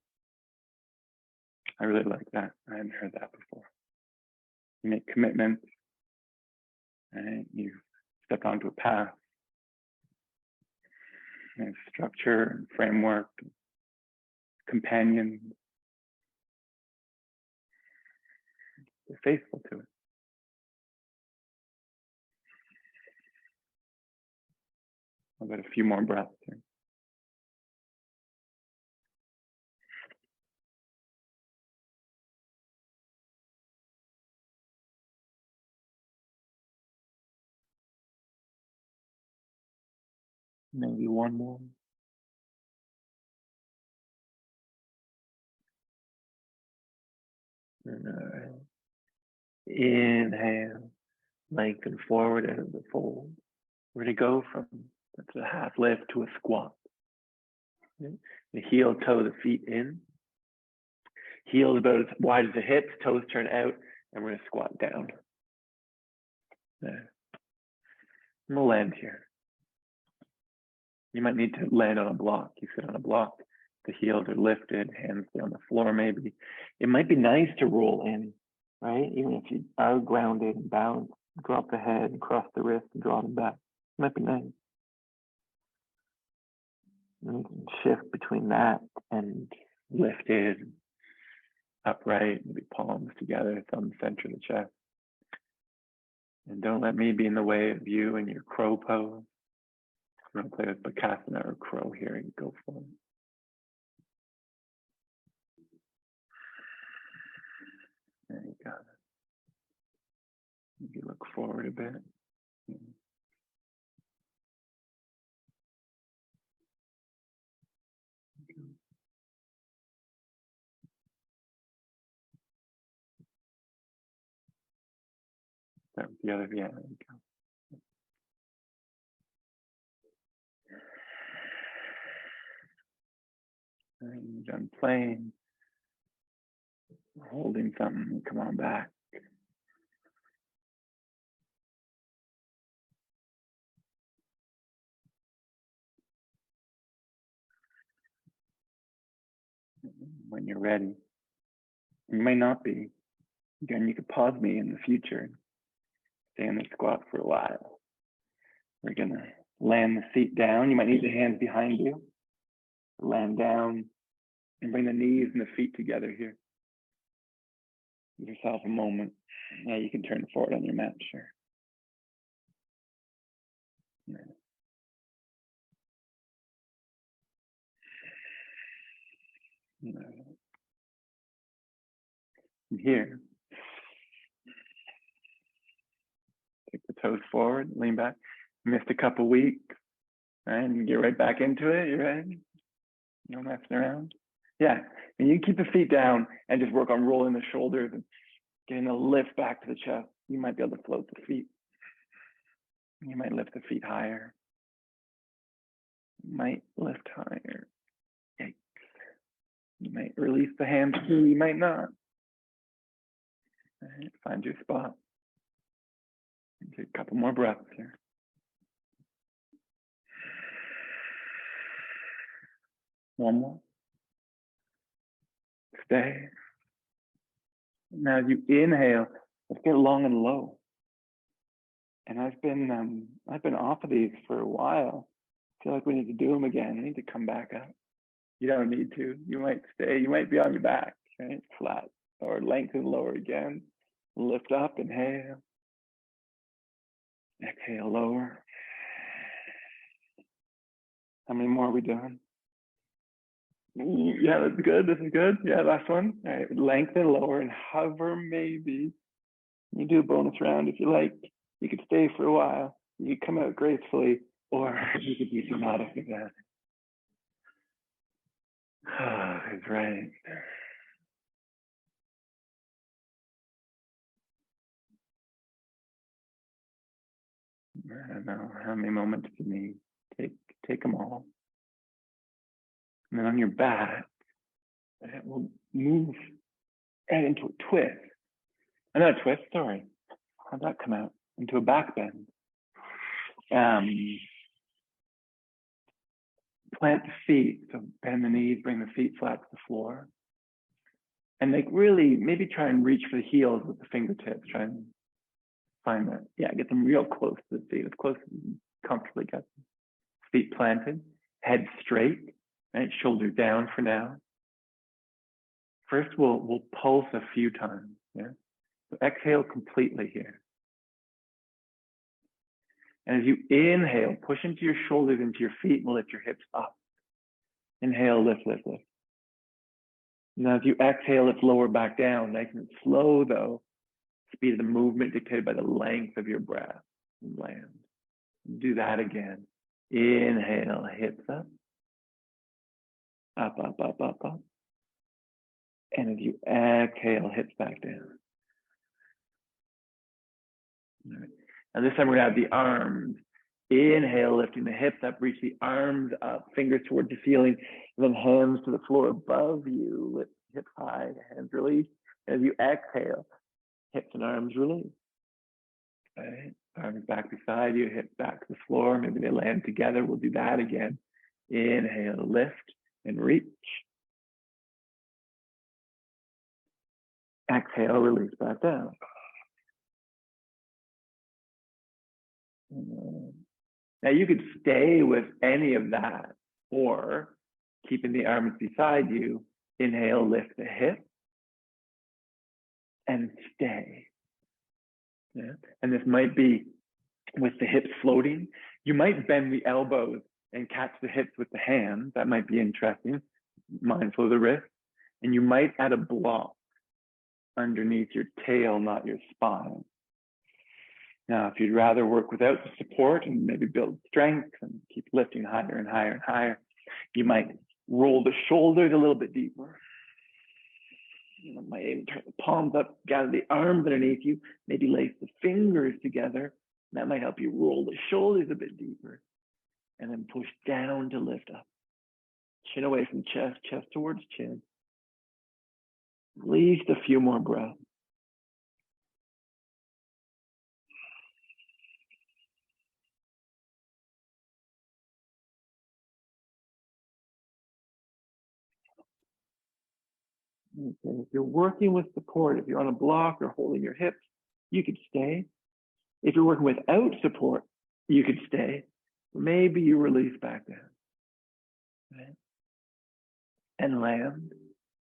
I really like that. I hadn't heard that before. You make commitments, and you step onto a path. And structure and framework, companions. They're faithful to it. I've got a few more breaths here. Maybe one more. Inhale, lengthen forward out of the fold. We're going to go from that's a half lift to a squat. Okay. The heel, toe, the feet in. Heels about as wide as the hips, toes turn out, and we're going to squat down. There. And we'll land here. You might need to land on a block. You sit on a block. The heels are lifted, hands on the floor maybe. It might be nice to roll in, right? Even if you are grounded and balanced, drop the head and cross the wrist and draw them back. It might be nice. And you can shift between that and lifted, upright, maybe palms together, thumb center of the chest. And don't let me be in the way of you and your crow pose. We're going to play with Bakasana or crow here and go for it. There you go. Maybe look forward a bit. That was the other, yeah, there you go. And done playing, holding something, come on back. When you're ready. You may not be. Again, you could pause me in the future. Stay in the squat for a while. We're gonna land the feet down. You might need the hands behind you. Land down and bring the knees and the feet together here. Give yourself a moment. Yeah, you can turn forward on your mat, sure. Yeah. From here, take the toes forward, lean back. Missed a couple weeks, right? And get right back into it. You ready? No messing around. Yeah, and you keep the feet down and just work on rolling the shoulders and getting a lift back to the chest. You might be able to float the feet. You might lift the feet higher. You might lift higher. Yikes. You might release the hands too. You might not. All right, find your spot. Take a couple more breaths here. One more. Stay. Now as you inhale, let's get long and low. And I've been off of these for a while. I feel like we need to do them again. We need to come back up. You don't need to. You might stay. You might be on your back, right? Flat. Or lengthen lower again. Lift up, inhale. Exhale, lower. How many more are we doing? Yeah, that's good. This is good. Yeah, last one. All right, lengthen, lower, and hover maybe. You do a bonus round if you like. You could stay for a while. You could come out gracefully, or you could be dramatic again. Oh, that's right. I don't know how many moments you need. Take them all. And then on your back, it will move right into a twist. Another twist, sorry. How'd that come out? Into a back bend. Plant the feet, so bend the knees, bring the feet flat to the floor. And like really, maybe try and reach for the heels with the fingertips. Try and find that. Yeah, get them real close to the feet, as close as you comfortably get them. Feet planted, head straight, right? Shoulders down for now. First, we'll pulse a few times. Yeah. So exhale completely here. And as you inhale, push into your shoulders, into your feet, and lift your hips up. Inhale, lift, lift, lift. Now, as you exhale, lift lower back down. Nice and slow, though. Speed of the movement dictated by the length of your breath. And land. Do that again. Inhale, hips up. Up, up, up, up, up. And as you exhale, hips back down. All right. Now this time we're gonna have the arms. Inhale, lifting the hips up, reach the arms up, fingers towards the ceiling, and then hands to the floor above you. Lift hips high, hands release. As you exhale, hips and arms release. All right. Arms back beside you, hips back to the floor. Maybe they land together. We'll do that again. Inhale, lift and reach. Exhale, release back down. Now you could stay with any of that, or keeping the arms beside you. Inhale, lift the hip and stay. Yeah. And this might be with the hips floating. You might bend the elbows and catch the hips with the hands. That might be interesting. Mindful of the wrist. And you might add a block underneath your tail, not your spine. Now, if you'd rather work without the support and maybe build strength and keep lifting higher and higher and higher, you might roll the shoulders a little bit deeper. You might even turn the palms up, gather the arms underneath you, maybe lace the fingers together. That might help you roll the shoulders a bit deeper. And then push down to lift up. Chin away from chest, chest towards chin. At least a few more breaths. Okay. If you're working with support, if you're on a block or holding your hips, you could stay. If you're working without support, you could stay. Maybe you release back down. Right? And land.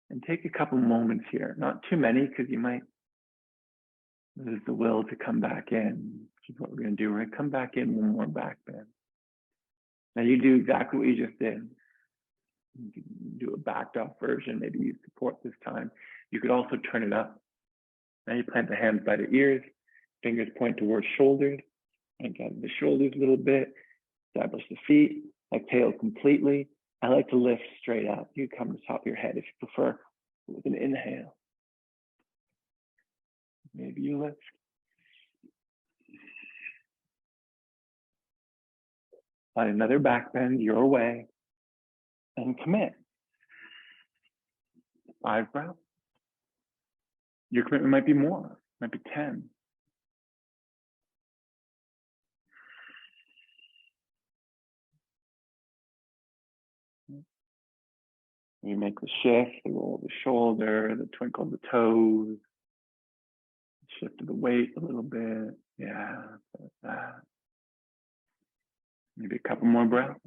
And take a couple moments here. Not too many, because you might lose the will to come back in, which is what we're going to do. We're going to come back in one more back bend. Now you do exactly what you just did. You can do a backed off version, maybe use support this time. You could also turn it up. Now you plant the hands by the ears, fingers point towards shoulders, and gather the shoulders a little bit, establish the feet, exhale completely. I like to lift straight up. You come to the top of your head if you prefer, with an inhale. Maybe you lift. Find another back bend your way and commit. 5 breaths. Your commitment might be more, might be 10. You make the shift, the roll of the shoulder, the twinkle of the toes, shift of the weight a little bit. Yeah, like that. Maybe a couple more breaths.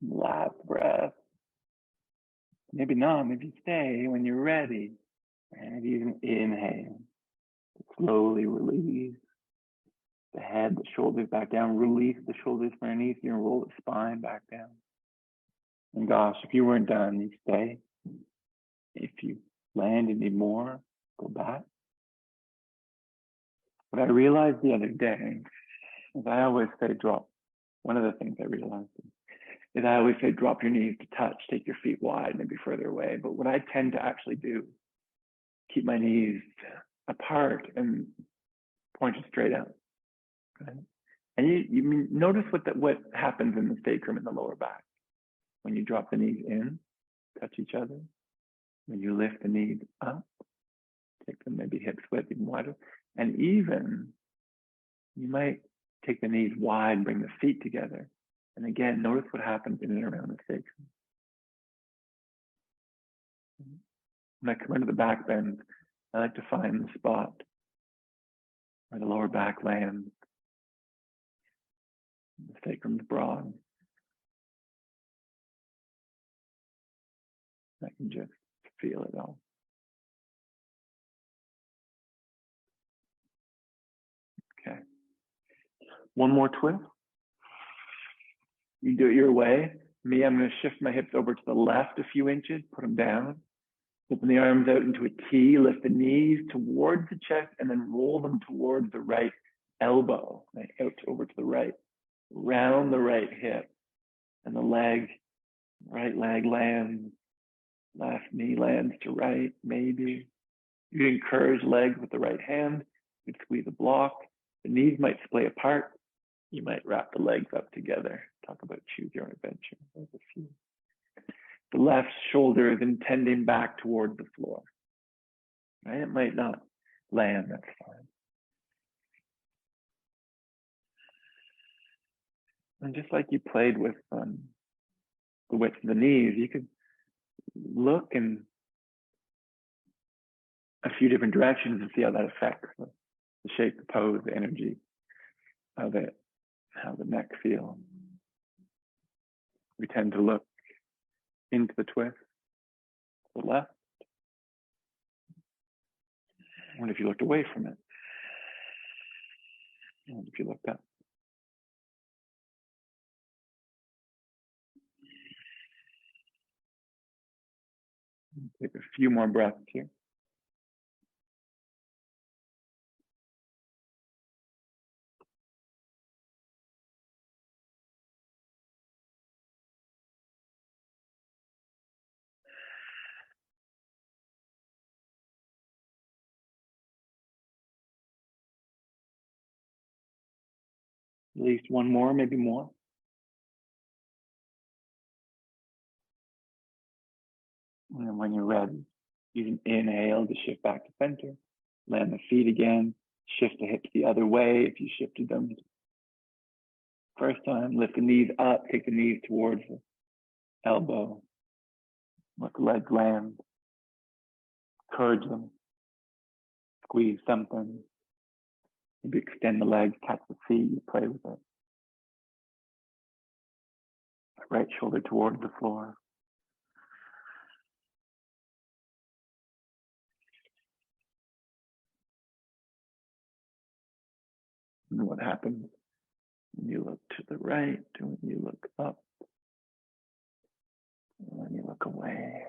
Last breath. Maybe not, maybe stay when you're ready. And even inhale. Slowly release the head, the shoulders back down. Release the shoulders from underneath you and roll the spine back down. And gosh, if you weren't done, you stay. If you land and need more, go back. What I realized the other day is I always say drop. One of the things I realized is I always say drop your knees to touch, take your feet wide, maybe further away. But what I tend to actually do, keep my knees apart and pointed straight out. Right? And you notice what happens in the sacrum and the lower back. When you drop the knees in, touch each other. When you lift the knees up, take them maybe hips width even wider. And even you might take the knees wide, bring the feet together. And again, notice what happens in and around the sacrum. When I come into the back bend, I like to find the spot where the lower back lands. The sacrum's broad. I can just feel it all. Okay. One more twist. You do it your way. Me, I'm going to shift my hips over to the left a few inches, put them down. Open the arms out into a T, lift the knees towards the chest, and then roll them towards the right elbow, right, out over to the right. Round the right hip, and the right leg lands, left knee lands to right, maybe. You encourage legs with the right hand. You squeeze a block. The knees might splay apart. You might wrap the legs up together. Talk about choose your own adventure. There's a few. The left shoulder is intending back toward the floor. Right? It might not land, that's fine. And just like you played with the width of the knees, you could look in a few different directions and see how that affects the shape, the pose, the energy of it, how the neck feels. We tend to look into the twist, to the left. What if you looked away from it? What if you looked up? Take a few more breaths here. At least one more, maybe more. And when you're ready, you can inhale to shift back to center, land the feet again, shift the hips the other way if you shifted them. First time, lift the knees up, take the knees towards the elbow, let the legs land, encourage them, squeeze something, maybe extend the legs, catch the feet, you play with it. Right shoulder towards the floor. And what happens when you look to the right, to when you look up, and when you look away.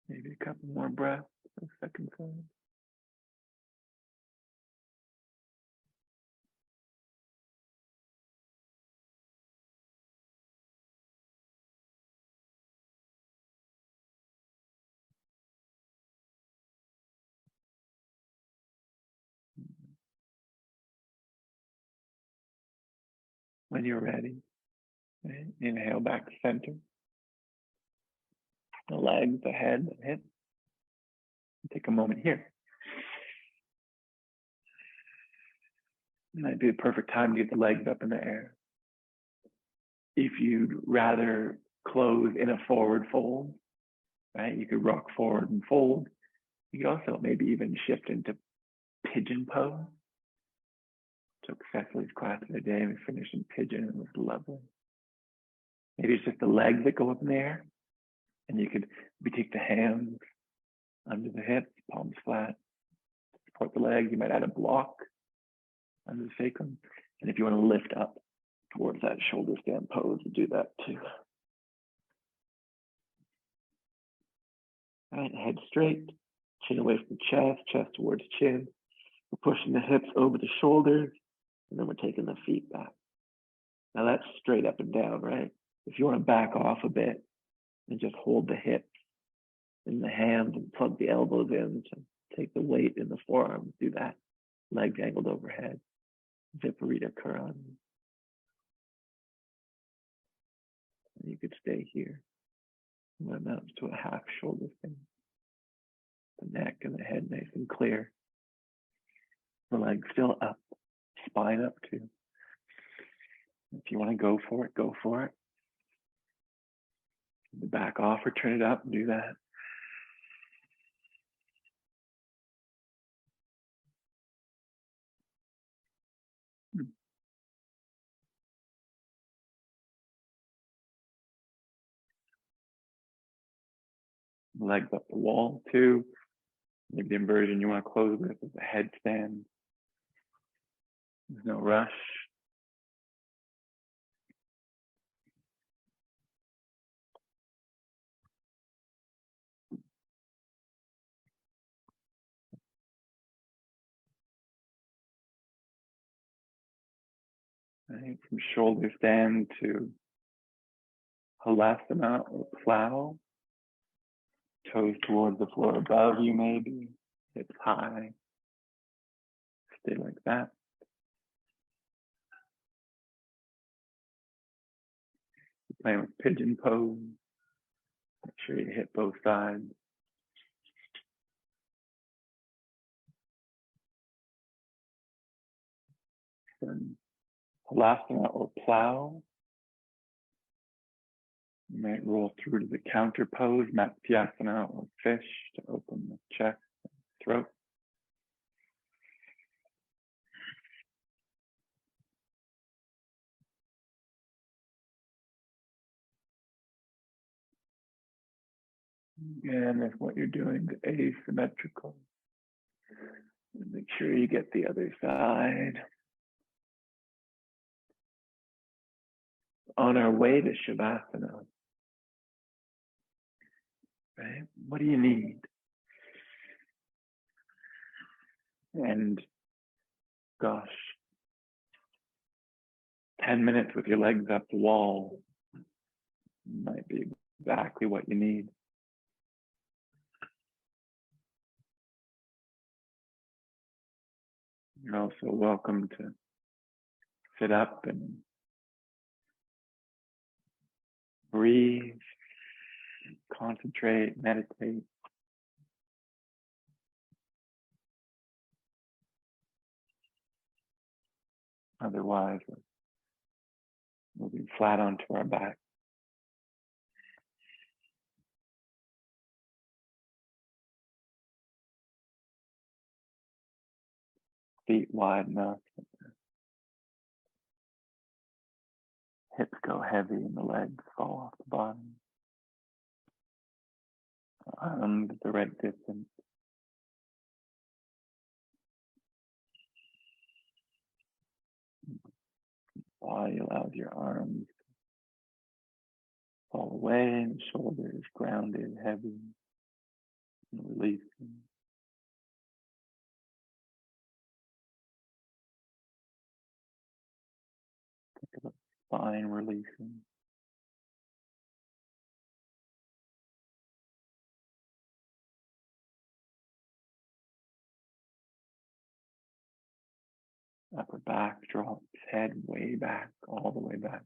Maybe a couple more breaths for the second time. When you're ready, right? Inhale back to center. The legs, the head, the hips. Take a moment here. Might be the perfect time to get the legs up in the air. If you'd rather close in a forward fold, right? You could rock forward and fold. You could also maybe even shift into pigeon pose. Took Cecily's class today and we finished in pigeon and it was lovely. Maybe it's just the legs that go up in the air, and you could maybe take the hands under the hips, palms flat, support the legs. You might add a block under the sacrum. And if you want to lift up towards that shoulder stand pose, you do that too. All right, head straight, chin away from the chest, chest towards chin. We're pushing the hips over the shoulders, and then we're taking the feet back. Now that's straight up and down, right? If you want to back off a bit and just hold the hips in the hands and plug the elbows in to take the weight in the forearms, do that. Legs angled overhead. Viparita Karani. And you could stay here. What amounts to a half shoulder thing. The neck and the head nice and clear. The legs still up, spine up too. If you want to go for it, go for it. Back off or turn it up, do that. Legs up the wall too. Maybe the inversion you want to close with is a headstand. There's no rush. Right, from shoulder stand to halasana or plow. Toes towards the floor above you maybe. Hips high. Stay like that. You're playing with pigeon pose. Make sure you hit both sides. Then halasana or plow. You might roll through to the counter pose, Matsyasana or fish to open the chest and throat. And if what you're doing is asymmetrical, make sure you get the other side. On our way to Shavasana, right? What do you need? And gosh, 10 minutes with your legs up the wall might be exactly what you need. You're also welcome to sit up and breathe, concentrate, meditate. Otherwise, we're moving flat onto our back. Feet wide enough. Hips go heavy and the legs fall off the bottom. Arms at the right distance. Body allows your arms to fall away and shoulders grounded, heavy, and releasing. Think about the spine releasing. Upper back drops, head way back, all the way back.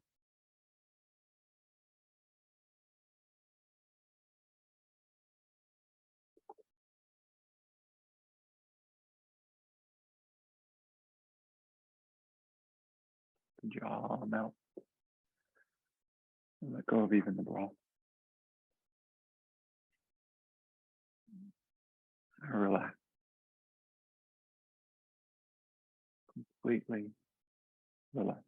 Jaw melt. Let go of even the breath. Relax. Completely relax.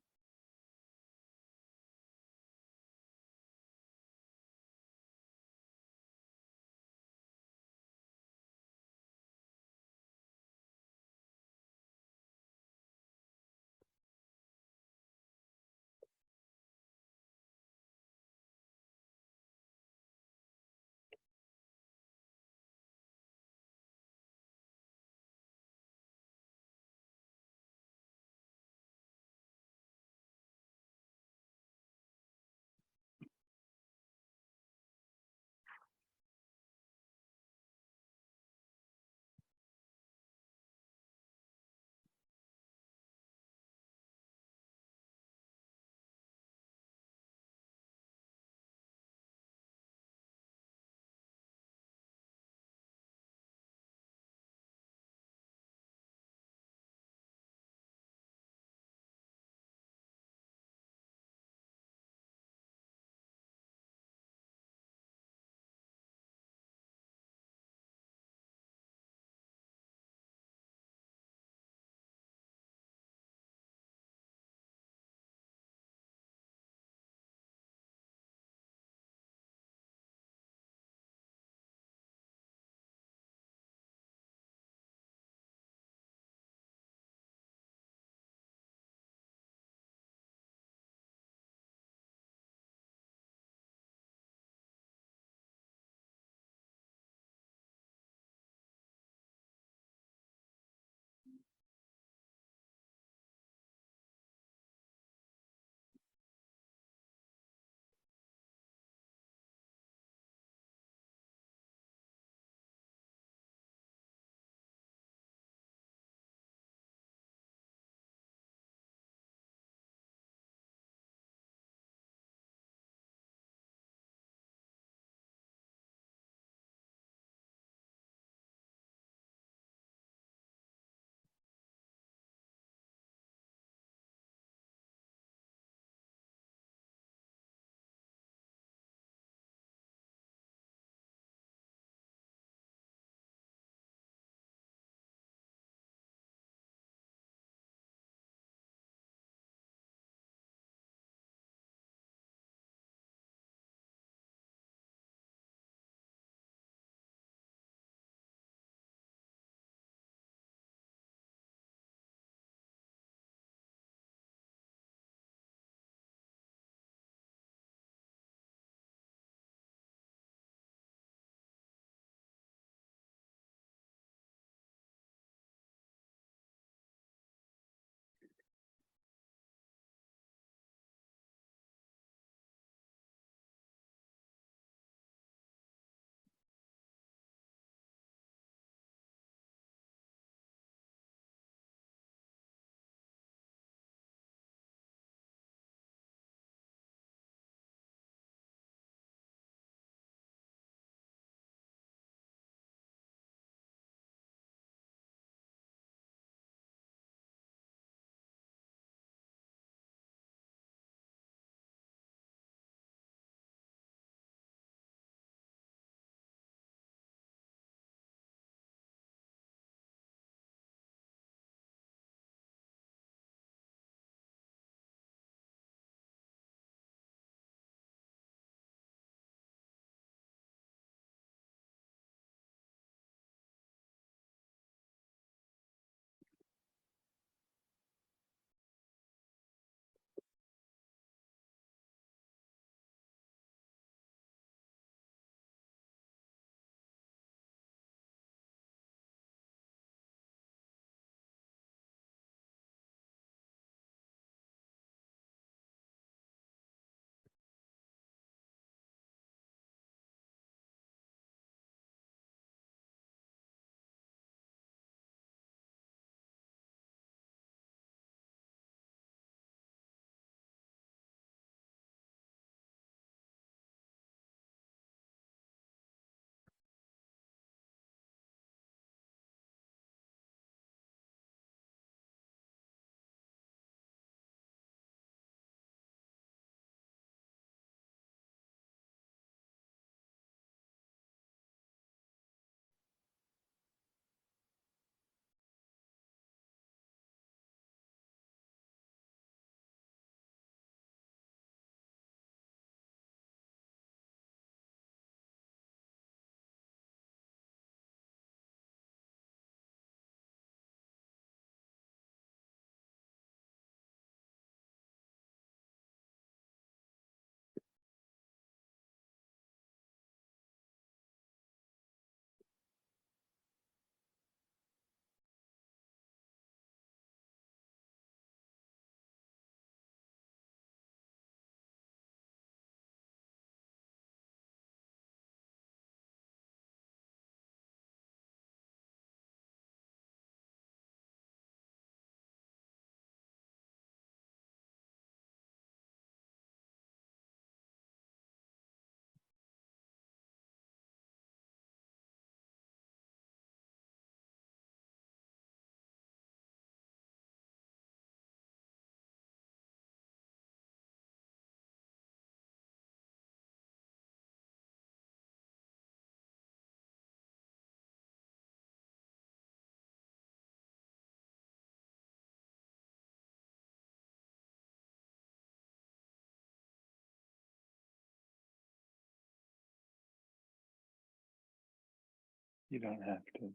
You don't have to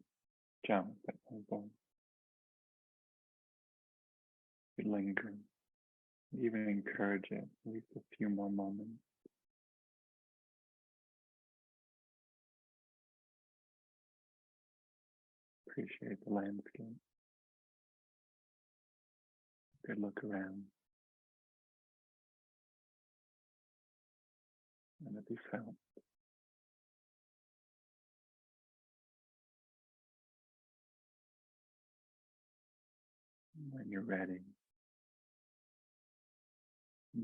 jump at one point. You linger. Even encourage it at least a few more moments. Appreciate the landscape. Good look around. And it be felt. When you're ready,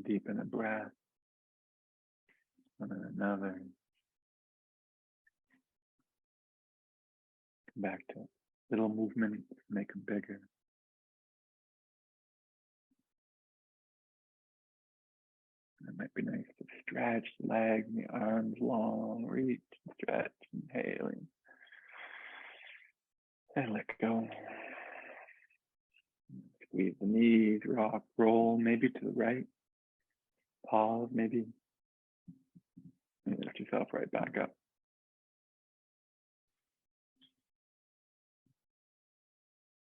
deepen a breath, and then another. Come back to little movements, make them bigger. It might be nice to stretch the legs and the arms long, reach and stretch, inhaling. And let go. Squeeze the knees, rock, roll, maybe to the right. Pause, maybe. And lift yourself right back up.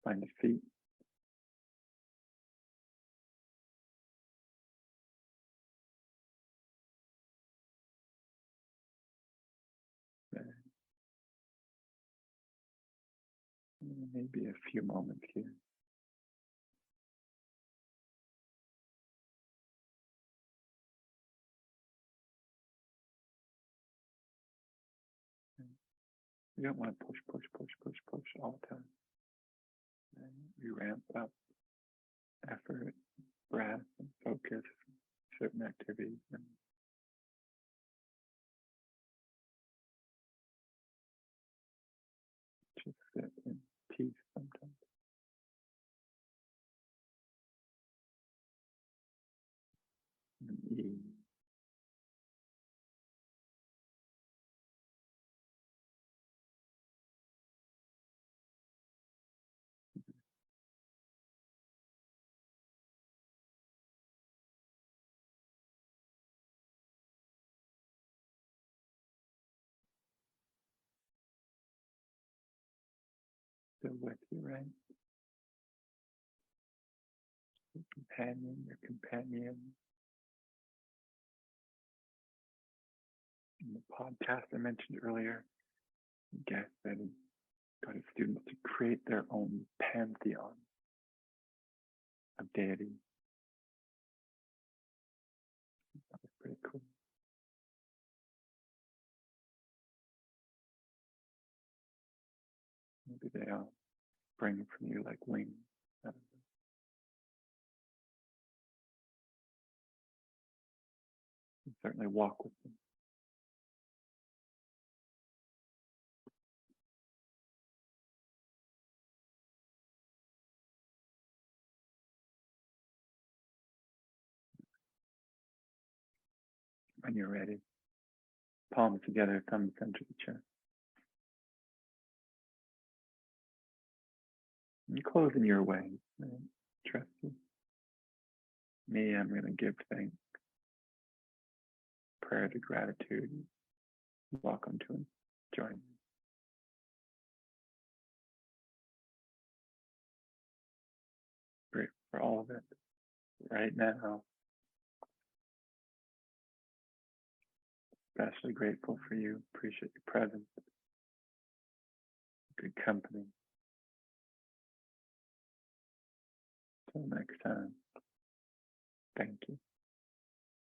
Find the feet. Maybe a few moments here. You don't want to push all the time. And you ramp up effort, breath, and focus, certain activities. And just sit in peace sometimes. And ease. Still with you, right? Your companion. In the podcast I mentioned earlier, guest that got his students to create their own pantheon of deities. That was pretty cool. Maybe they all bring from you like wings. I don't know. You certainly walk with them. When you're ready, palms together, thumbs center the chest. You close in your way. Right? Trust you. Me, I'm going to give thanks, prayer to gratitude. Welcome to join me. Grateful for all of it right now. Especially grateful for you. Appreciate your presence. Good company. Till next time. Thank you.